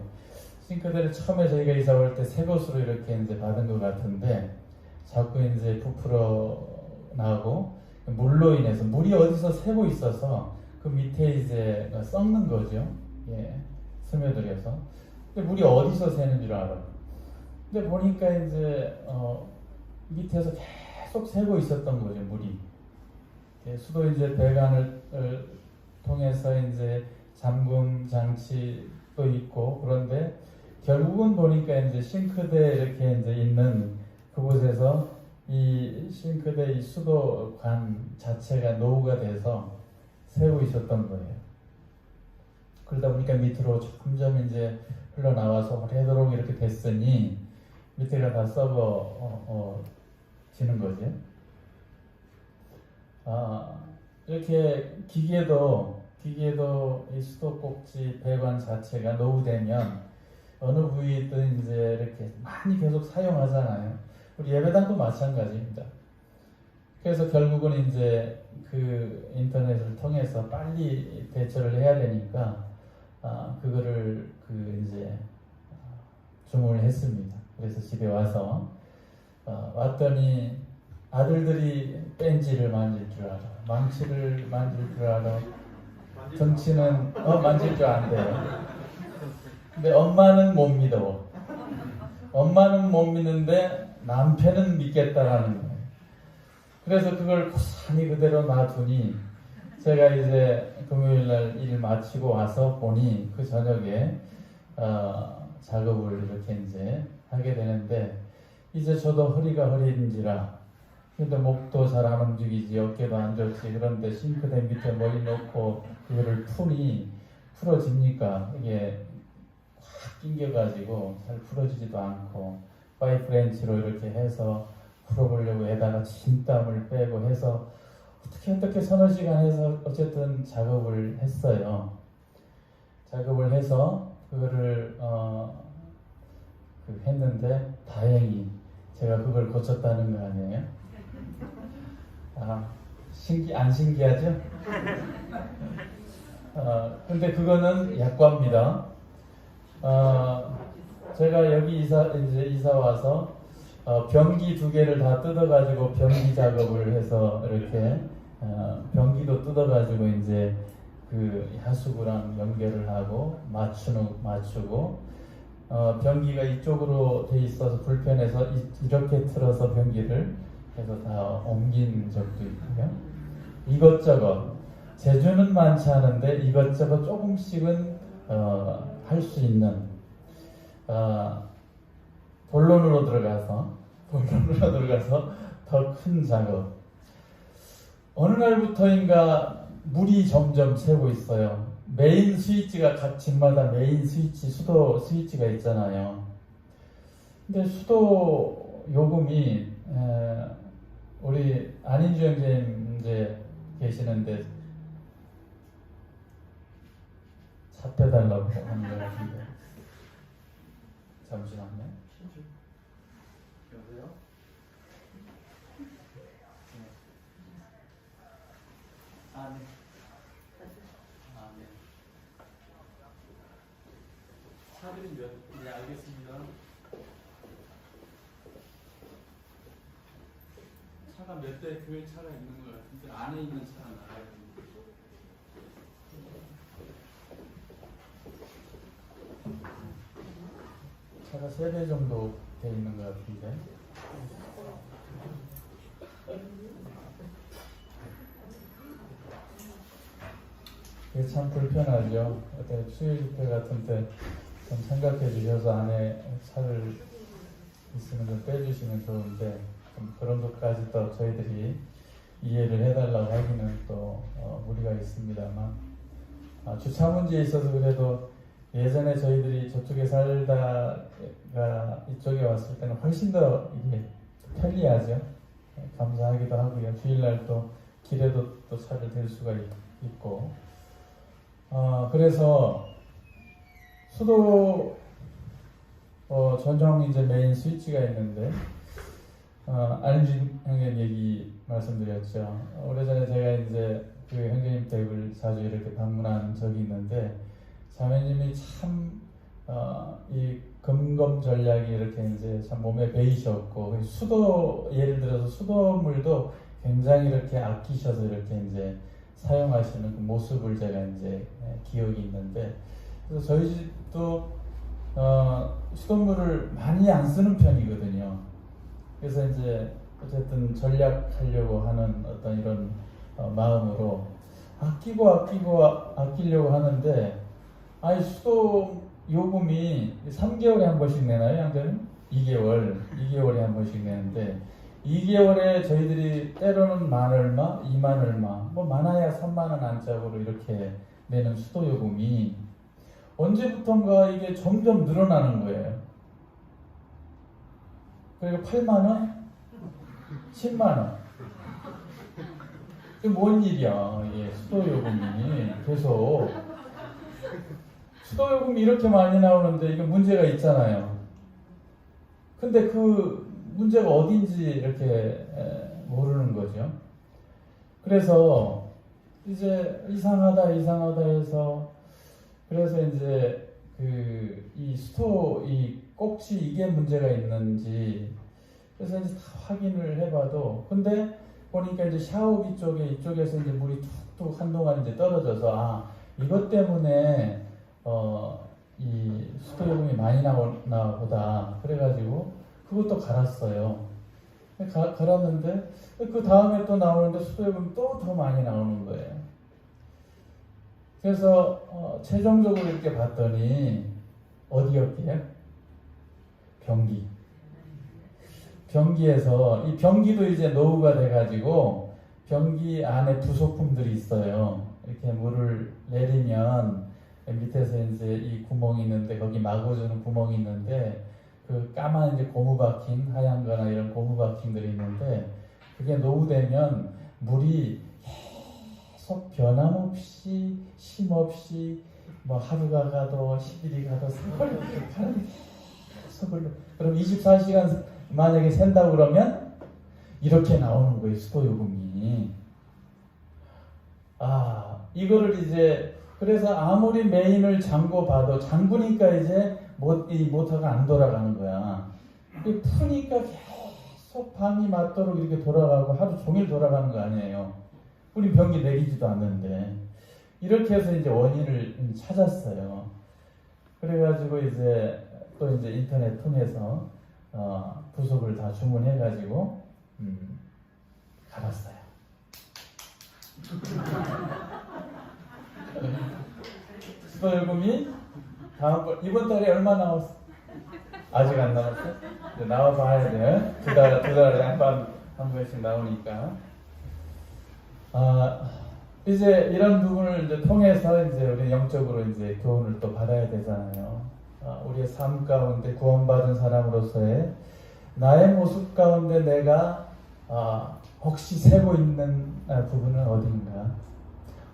싱크대를 처음에 저희가 이사 올 때 새 것으로 이렇게 이제 받은 것 같은데 자꾸 이제 부풀어 나고 물로 인해서 물이 어디서 새고 있어서 그 밑에 이제 썩는 거죠. 예, 스며들어서. 근데 물이 어디서 새는 줄 알아요. 근데 보니까 이제 밑에서 계속 새고 있었던 거죠, 물이. 예, 수도 이제 배관을 통해서 이제 잠금 장치도 있고, 그런데 결국은 보니까 이제 싱크대 이렇게 이제 있는 그곳에서 이 싱크대 이 수도관 자체가 노후가 돼서 새고 있었던 거예요. 그러다 보니까 밑으로 점점 이제 흘러나와서 오래도록 이렇게 됐으니 밑에가 다 썩어 지는 거죠. 이렇게 기계도 이 수도꼭지 배관 자체가 노후되면 어느 부위든 이제 이렇게 많이 계속 사용하잖아요. 우리 예배당도 마찬가지입니다. 그래서 결국은 이제 그 인터넷을 통해서 빨리 대처를 해야 되니까 그거를 이제 주문을 했습니다. 그래서 집에 와서 왔더니 아들들이 벤치를 만질 줄 알아, 망치를 만질 줄 알아, 정치는 만질 줄 안 돼요. 근데 엄마는 못 믿어. 엄마는 못 믿는데 남편은 믿겠다라는 거예요. 그래서 그걸 고스란히 그대로 놔두니 제가 이제 금요일날 일 마치고 와서 보니 그 저녁에 작업을 이렇게 이제 하게 되는데 이제 저도 허리가 허리인지라 근데 목도 잘 안 움직이지 어깨도 안 좋지 그런데 싱크대 밑에 머리 놓고 그거를 풀어집니까? 이게 확 낑겨가지고 잘 풀어지지도 않고 파이프 렌치로 이렇게 해서 풀어보려고 해다가 진땀을 빼고 해서 어떻게 서너 시간 해서 어쨌든 작업을 했어요. 작업을 해서 그거를 했는데 다행히 제가 그걸 고쳤다는 거 아니에요? 안 신기하죠? 근데 그거는 약과입니다. 제가 여기 이사 와서 변기 2개를 다 뜯어가지고 변기 작업을 해서 이렇게 변기도 뜯어가지고 이제 그 하수구랑 연결을 하고 맞추고 변기가 이쪽으로 돼 있어서 불편해서 이렇게 틀어서 변기를 해서 다 옮긴 적도 있고요. 이것저것 재주는 많지 않은데 이것저것 조금씩은 할 수 있는 본론으로 들어가서 더 큰 작업. 어느 날부터인가 물이 점점 새고 있어요. 메인 스위치가 각 집마다 메인 스위치, 수도 스위치가 있잖아요. 근데 수도 요금이 우리 안인주 형제님 이제 계시는데 잡혀달라고 하는 것 같은데 잠시만요. 여보세요? 네. 네. 차들이 네, 알겠습니다. 차가 몇 대 교회 차가 있는 것 같은데 안에 있는 차는 나가야 됩니다. 차가 3대 정도 돼 있는 것 같은데. 이게 참 불편하죠. 어떤 수요 집회 같은 때 좀 생각해 주셔서 안에 차를 있으면 좀 빼주시면 좋은데 좀 그런 것까지 또 저희들이 이해를 해달라고 하기는 또 무리가 있습니다만 주차 문제에 있어서 그래도 예전에 저희들이 저쪽에 살다가 이쪽에 왔을 때는 훨씬 더 이게 편리하죠. 감사하기도 하고요. 주일날 또 길에도 또 차를 댈 수가 있고 그래서 수도 전용 이제 메인 스위치가 있는데 안진 형님 얘기 말씀드렸죠. 오래전에 제가 이제 그 형제님 댁을 자주 이렇게 방문한 적이 있는데 자매님이 참 이 금검 전략이 이렇게 이제 참 몸에 배이셨고 수도 예를 들어서 수돗물도 굉장히 이렇게 아끼셔서 이렇게 이제 사용하시는 그 모습을 제가 이제 기억이 있는데 그래서 저희 집도 수돗물을 많이 안 쓰는 편이거든요. 그래서 이제 어쨌든 전략하려고 하는 어떤 이런 마음으로 아끼려고 하는데 아니 수도 요금이 3개월에 한 번씩 내나요? 양자는 2개월에 한 번씩 내는데 2개월에 저희들이 때로는 만 얼마, 2만 얼마, 뭐 많아야 3만 원 안짝으로 이렇게 내는 수도 요금이 언제부턴가 이게 점점 늘어나는 거예요. 그리고 8만 원, 10만 원. 이게 뭔 일이야? 이게 수도 요금이 계속 수도 요금이 이렇게 많이 나오는데 이게 문제가 있잖아요. 근데 그 문제가 어딘지 이렇게 모르는 거죠. 그래서 이제 이상하다 해서 그래서 이제 이 수도 이 꼭지 이게 문제가 있는지 그래서 이제 다 확인을 해봐도 근데 보니까 이제 샤워기 이쪽에서 이제 물이 툭툭 한동안 이제 떨어져서 이것 때문에 이 수도 요금이 많이 나오나 보다 그래가지고 그것도 갈았어요. 갈았는데 그 다음에 또 나오는데 수도 요금이 또 더 많이 나오는 거예요. 그래서 최종적으로 이렇게 봤더니 어디였게요? 변기에서 이 변기도 이제 노후가 돼가지고 변기 안에 부속품들이 있어요. 이렇게 물을 내리면 밑에서 이제 이 구멍이 있는데 거기 막아주는 구멍이 있는데 그 까만 이제 고무 바킹 하얀 거나 이런 고무 바킹들이 있는데 그게 노후되면 물이 계속 변함없이 쉼없이 뭐 하루가 가도 10일이 가도 세월이 계속 흘러 그럼 24시간 만약에 샌다고 그러면 이렇게 나오는 거예요. 수도 요금이. 이거를 이제 그래서 아무리 메인을 잠궈봐도 잠그니까 이제 이 모터가 안 돌아가는 거야. 푸니까 계속 밤이 맞도록 이렇게 돌아가고 하루 종일 돌아가는 거 아니에요. 우리 변기 내리지도 않는데 이렇게 해서 이제 원인을 찾았어요. 그래가지고 이제 또 이제 인터넷 통해서 부속을 다 주문해가지고 갈았어요. 수도요금이 이번 달에 얼마 나왔어? 아직 안 나왔어? 이제 나와봐야 돼. 두 달에 한 번씩 나오니까. 이제 이런 부분을 이제 통해서 이제 우리 영적으로 이제 교훈을 또 받아야 되잖아요. 우리의 삶 가운데 구원받은 사람으로서의 나의 모습 가운데 내가 혹시 세고 있는 부분은 어딘가?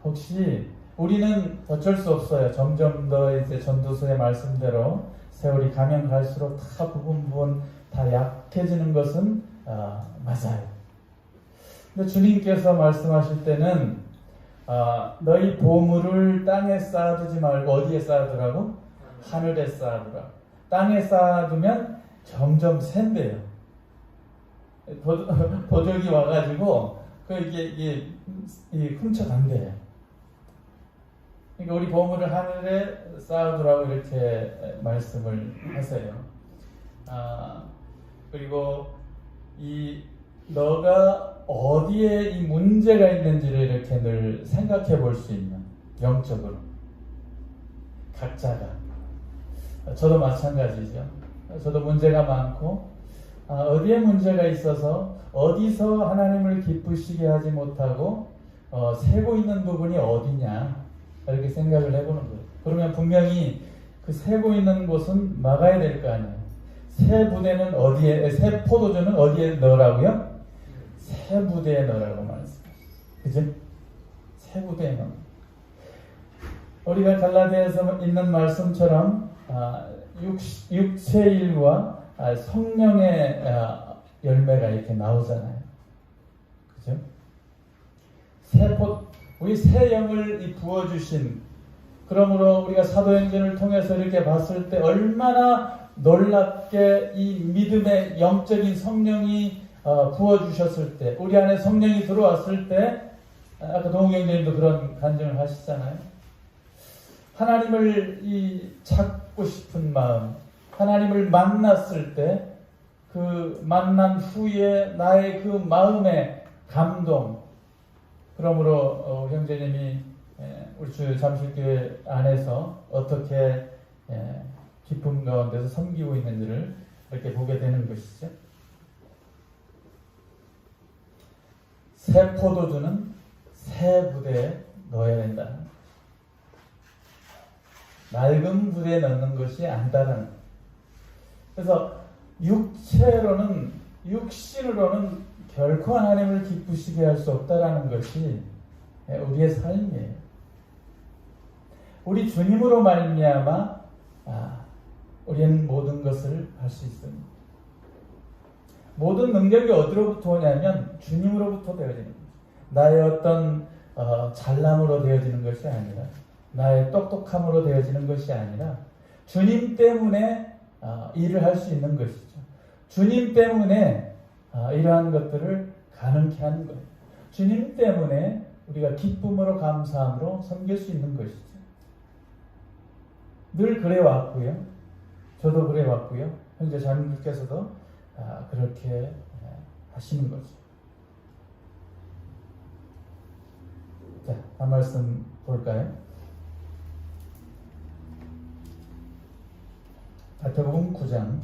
혹시 우리는 어쩔 수 없어요. 점점 더 이제 전도서의 말씀대로 세월이 가면 갈수록 다 부분 다 약해지는 것은 맞아요. 근데 주님께서 말씀하실 때는 너희 보물을 땅에 쌓아두지 말고 어디에 쌓아두라고? 하늘에 쌓아두라. 땅에 쌓아두면 점점 샌대요. 도적이 와가지고 이게 훔쳐간대요. 그러니까 우리 보물을 하늘에 쌓아두라고 이렇게 말씀을 하세요. 그리고 너가 어디에 이 문제가 있는지를 이렇게 늘 생각해 볼 수 있는 영적으로 각자가 저도 마찬가지죠. 저도 문제가 많고 어디에 문제가 있어서 어디서 하나님을 기쁘시게 하지 못하고 새고 있는 부분이 어디냐 이렇게 생각을 해보는 거예요. 그러면 분명히 그 새고 있는 곳은 막아야 될 거 아니에요. 새 부대는 어디에, 새 포도주는 어디에 넣으라고요? 새 부대에 넣으라고 말씀하셨어요. 그죠? 새 부대에 넣으라. 우리가 갈라디아에서 있는 말씀처럼 육체의 일과 성령의 열매가 이렇게 나오잖아요. 그죠? 우리 새 영을 부어주신, 그러므로 우리가 사도행전을 통해서 이렇게 봤을 때 얼마나 놀랍게 이 믿음의 영적인 성령이 부어주셨을 때, 우리 안에 성령이 들어왔을 때, 아까 동경님도 그런 간증을 하시잖아요. 하나님을 찾고 싶은 마음, 하나님을 만났을 때 그 만난 후에 나의 그 마음의 감동, 그러므로 형제님이 우리 주 잠실교회 안에서 어떻게 기쁨 가운데서 섬기고 있는지를 이렇게 보게 되는 것이죠. 새 포도주는 새 부대에 넣어야 된다. 낡은 부대에 넣는 것이 아니다라는 거예요. 그래서 육신으로는 결코 하나님을 기쁘시게 할 수 없다라는 것이 우리의 삶이에요. 우리 주님으로 말미암아 우리는 모든 것을 할 수 있습니다. 모든 능력이 어디로부터 오냐면 주님으로부터 되어지는 거죠. 나의 어떤 잘남으로 되어지는 것이 아니라, 나의 똑똑함으로 되어지는 것이 아니라 주님 때문에 일을 할 수 있는 것이죠. 주님 때문에 이러한 것들을 가능케 하는 거예요. 주님 때문에 우리가 기쁨으로 감사함으로 섬길 수 있는 것이죠. 늘 그래 왔고요. 저도 그래 왔고요. 현재 자녀님께서도 그렇게 하시는 거죠. 자, 한 말씀 볼까요? 마태복음 9장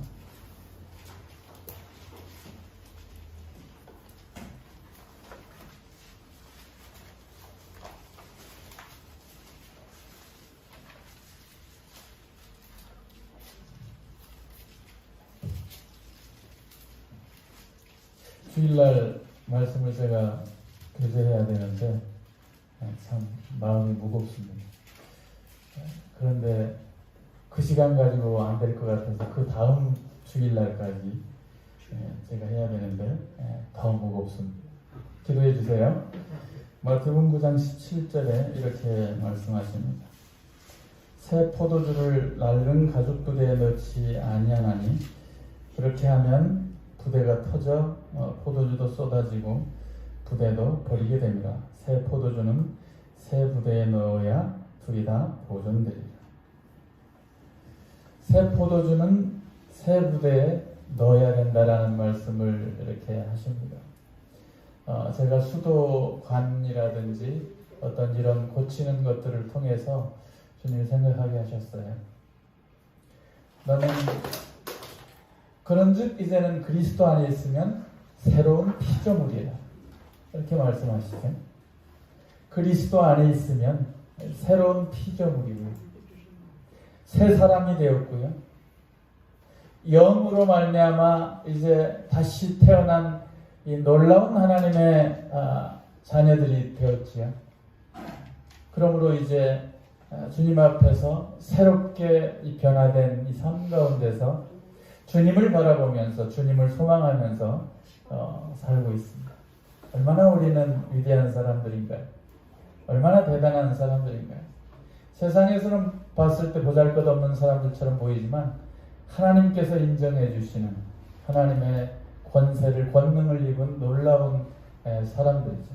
9일 말씀을 제가 교제해야 되는데 참 마음이 무겁습니다. 그런데 그 시간 가지고 안 될 것 같아서 그 다음 주일날까지 제가 해야 되는데 더 무겁습니다. 기도해 주세요. 마태복음 9장 17절에 이렇게 말씀하십니다. 새 포도주를 낡은 가죽 부대에 넣지 아니하나니 그렇게 하면 부대가 터져 포도주도 쏟아지고 부대도 버리게 됩니다. 새 포도주는 새 부대에 넣어야 둘이 다 보존되리라. 새 포도주는 새 부대에 넣어야 된다라는 말씀을 이렇게 하십니다. 제가 수도관이라든지 어떤 이런 고치는 것들을 통해서 주님이 생각하게 하셨어요. 너는 그런즉 이제는 그리스도 안에 있으면 새로운 피조물이라 이렇게 말씀하시죠. 그리스도 안에 있으면 새로운 피조물이고 새 사람이 되었고요. 영으로 말미암아 이제 다시 태어난 이 놀라운 하나님의 자녀들이 되었지요. 그러므로 이제 주님 앞에서 새롭게 변화된 이 삶 가운데서 주님을 바라보면서 주님을 소망하면서 살고 있습니다. 얼마나 우리는 위대한 사람들인가요? 얼마나 대단한 사람들인가요? 세상에서는 봤을 때 보잘것없는 사람들처럼 보이지만 하나님께서 인정해 주시는 하나님의 권세를, 권능을 입은 놀라운 사람들이죠.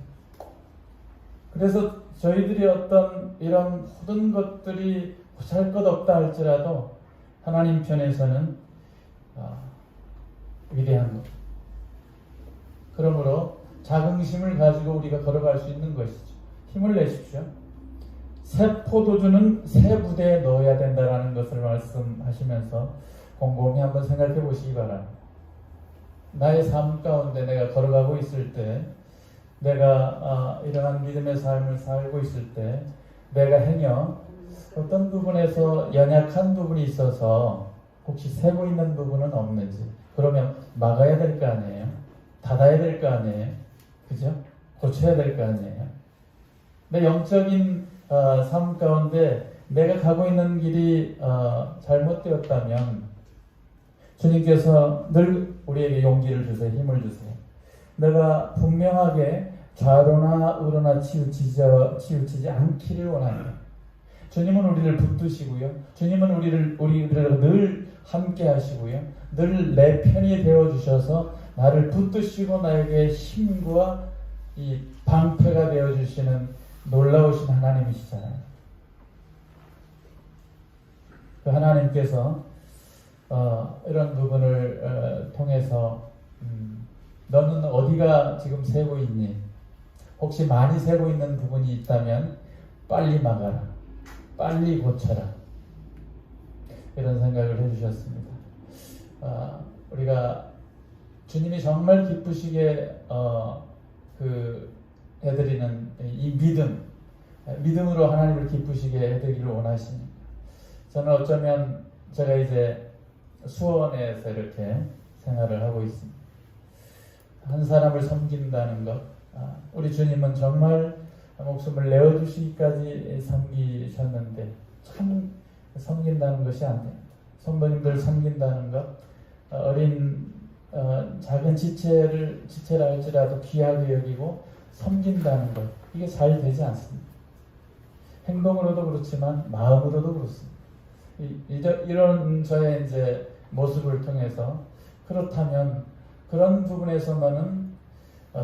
그래서 저희들이 어떤 이런 모든 것들이 보잘것없다 할지라도 하나님 편에서는 위대한 것. 그러므로 자긍심을 가지고 우리가 걸어갈 수 있는 것이죠. 힘을 내십시오. 새 포도주는 새 부대에 넣어야 된다는 것을 말씀하시면서 곰곰이 한번 생각해 보시기 바랍니다. 나의 삶 가운데 내가 걸어가고 있을 때, 내가 이러한 믿음의 삶을 살고 있을 때, 내가 행여 어떤 부분에서 연약한 부분이 있어서 혹시 새고 있는 부분은 없는지, 그러면 막아야 될 거 아니에요? 닫아야 될 거 아니에요? 그죠? 고쳐야 될 거 아니에요? 내 영적인 삶 가운데 내가 가고 있는 길이 잘못되었다면 주님께서 늘 우리에게 용기를 주세요. 힘을 주세요. 내가 분명하게 좌로나 우로나 치우치지 않기를 원합니다. 주님은 우리를 붙드시고요. 주님은 우리를 늘 함께 하시고요. 늘 내 편이 되어주셔서 나를 붙드시고 나에게 힘과 이 방패가 되어주시는 놀라우신 하나님이시잖아요. 그 하나님께서 이런 부분을 통해서 너는 어디가 지금 새고 있니? 혹시 많이 새고 있는 부분이 있다면 빨리 막아라. 빨리 고쳐라. 이런 생각을 해주셨습니다. 우리가 주님이 정말 기쁘시게 해드리는 이 믿음으로 하나님을 기쁘시게 해드리기를 원하십니다. 저는 어쩌면 제가 이제 수원에서 이렇게 생활을 하고 있습니다. 한 사람을 섬긴다는 것, 우리 주님은 정말 목숨을 내어주시기까지 섬기셨는데 참 섬긴다는 것이 안 됩니다. 성도님들 섬긴다는 것, 어린 작은 지체라 할지라도 귀하게 여기고 섬긴다는 것, 이게 잘 되지 않습니다. 행동으로도 그렇지만 마음으로도 그렇습니다. 이런 저의 이제 모습을 통해서 그렇다면 그런 부분에서만은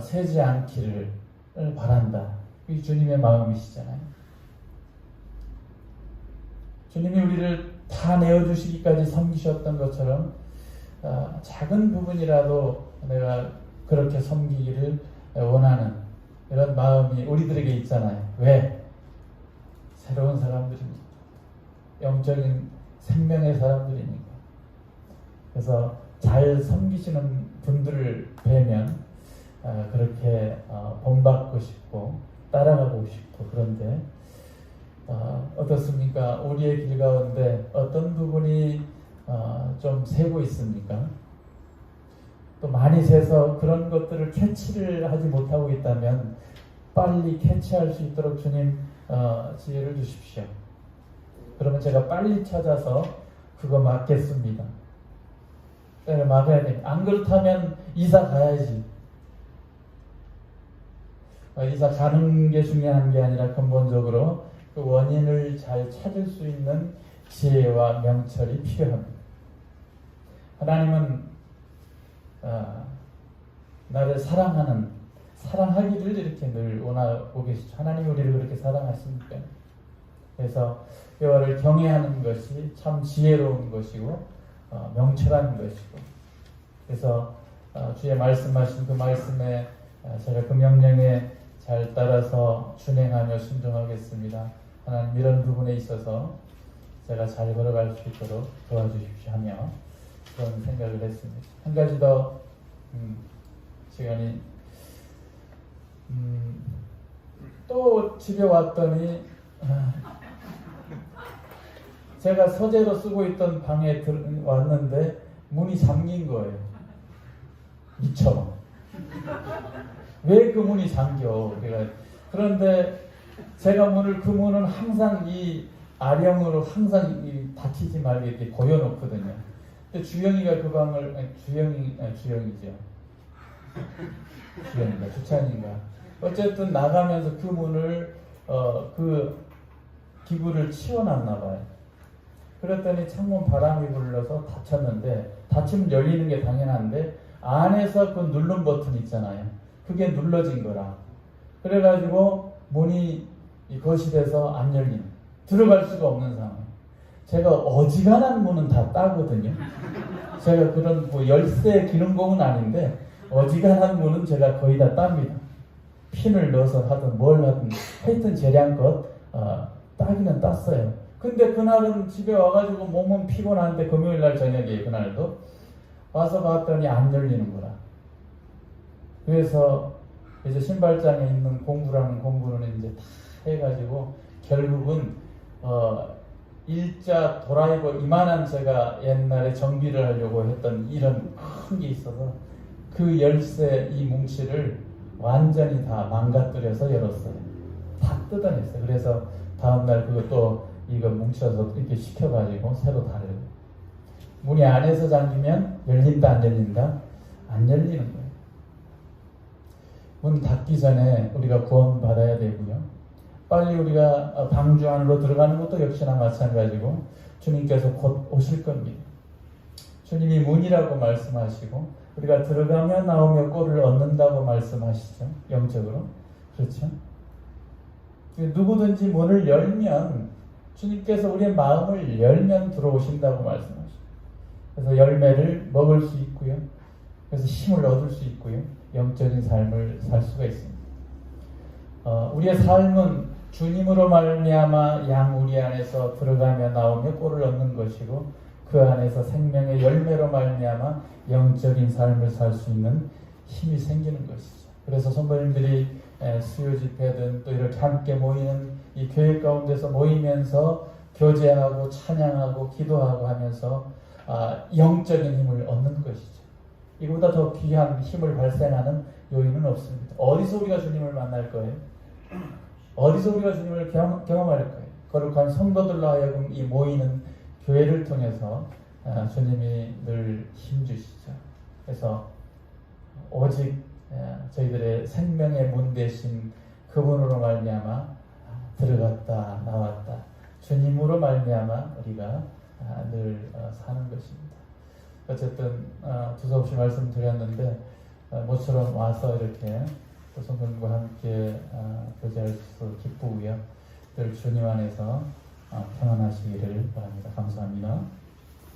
새지 않기를 바란다. 이 주님의 마음이시잖아요. 주님이 우리를 다 내어주시기까지 섬기셨던 것처럼 작은 부분이라도 내가 그렇게 섬기기를 원하는 이런 마음이 우리들에게 있잖아요. 왜? 새로운 사람들입니다. 영적인 생명의 사람들이니까. 그래서 잘 섬기시는 분들을 뵈면 그렇게 본받고 싶고 따라가고 싶고, 그런데 어떻습니까? 우리의 길 가운데 어떤 부분이 좀 새고 있습니까? 또 많이 새서 그런 것들을 캐치를 하지 못하고 있다면 빨리 캐치할 수 있도록 주님 지혜를 주십시오. 그러면 제가 빨리 찾아서 그거 막겠습니다. 내가 막아야 됩니다. 안 그렇다면 이사 가야지. 이사 가는 게 중요한 게 아니라 근본적으로 그 원인을 잘 찾을 수 있는 지혜와 명철이 필요합니다. 하나님은 나를 사랑하기를 이렇게 늘 원하고 계시죠. 하나님이 우리를 그렇게 사랑하십니까? 그래서 여호와를 경외하는 것이 참 지혜로운 것이고 명철한 것이고, 그래서 주의 말씀하신 그 말씀에 제가 그 명령에 잘 따라서 준행하며 순종하겠습니다. 하나님, 이런 부분에 있어서 제가 잘 걸어갈 수 있도록 도와주십시오 하며 그런 생각을 했습니다. 한 가지 더 시간이 또 집에 왔더니 제가 서재로 쓰고 있던 방에 왔는데 문이 잠긴 거예요. 미쳐. 왜 그 문이 잠겨? 그런데 제가 그 문은 항상 이 아령으로 항상 닫히지 말고 이렇게 고여놓거든요. 근데 주영이가 그 방을, 주영이죠. 주영인가, 주찬인가. 어쨌든 나가면서 그 문을, 그 기구를 치워놨나 봐요. 그랬더니 창문 바람이 불러서 닫혔는데, 닫히면 열리는 게 당연한데, 안에서 그 누른 버튼 있잖아요. 그게 눌러진 거라. 그래가지고 문이 이 거실에서 안 열리는, 들어갈 수가 없는 상황. 제가 어지간한 문은 다 따거든요. 제가 그런 뭐 열쇠 기능공은 아닌데 어지간한 문은 제가 거의 다 땁니다. 핀을 넣어서 하든 뭘 하든 하여튼 재량껏 따기는 땄어요. 근데 그날은 집에 와가지고 몸은 피곤한데, 금요일날 저녁에 그날도 와서 봤더니 안 열리는구나. 그래서 이제 신발장에 있는 공부라는 공부는 이제 다 해가지고 결국은 일자 드라이버 이만한 제가 옛날에 정비를 하려고 했던 이런 큰 게 있어서 그 열쇠 이 뭉치를 완전히 다 망가뜨려서 열었어요. 다 뜯어냈어요. 그래서 다음날 그것도 이거 뭉쳐서 이렇게 시켜가지고 새로 다르고 문이 안에서 잠기면 열린다 안 열린다? 안 열리는 거예요. 문 닫기 전에 우리가 구원 받아야 되고요. 빨리 우리가 방주 안으로 들어가는 것도 역시나 마찬가지고 주님께서 곧 오실 겁니다. 주님이 문이라고 말씀하시고 우리가 들어가며 나오며 꼴을 얻는다고 말씀하시죠. 영적으로. 그렇죠? 누구든지 문을 열면 주님께서 우리의 마음을 열면 들어오신다고 말씀하시죠. 그래서 열매를 먹을 수 있고요. 그래서 힘을 얻을 수 있고요. 영적인 삶을 살 수가 있습니다. 우리의 삶은 주님으로 말미암아 양 우리 안에서 들어가며 나오며 꼴을 얻는 것이고 그 안에서 생명의 열매로 말미암아 영적인 삶을 살 수 있는 힘이 생기는 것이죠. 그래서 성도님들이 수요 집회든 또 이렇게 함께 모이는 이 교회 가운데서 모이면서 교제하고 찬양하고 기도하고 하면서 영적인 힘을 얻는 것이죠. 이보다 더 귀한 힘을 발생하는 요인은 없습니다. 어디서 우리가 주님을 만날 거예요? 어디서 우리가 주님을 경험할 거예요? 거룩한 성도들로 하여금 이 모이는 교회를 통해서 주님이 늘 힘주시죠. 그래서 오직 저희들의 생명의 문 대신 그분으로 말미암아 들어갔다 나왔다 주님으로 말미암아 우리가 늘 사는 것입니다. 어쨌든 두서없이 말씀드렸는데 모처럼 와서 이렇게 또 성도님과 함께 교제할 수 기쁘고요. 늘 주님 안에서 평안하시기를 바랍니다. 감사합니다.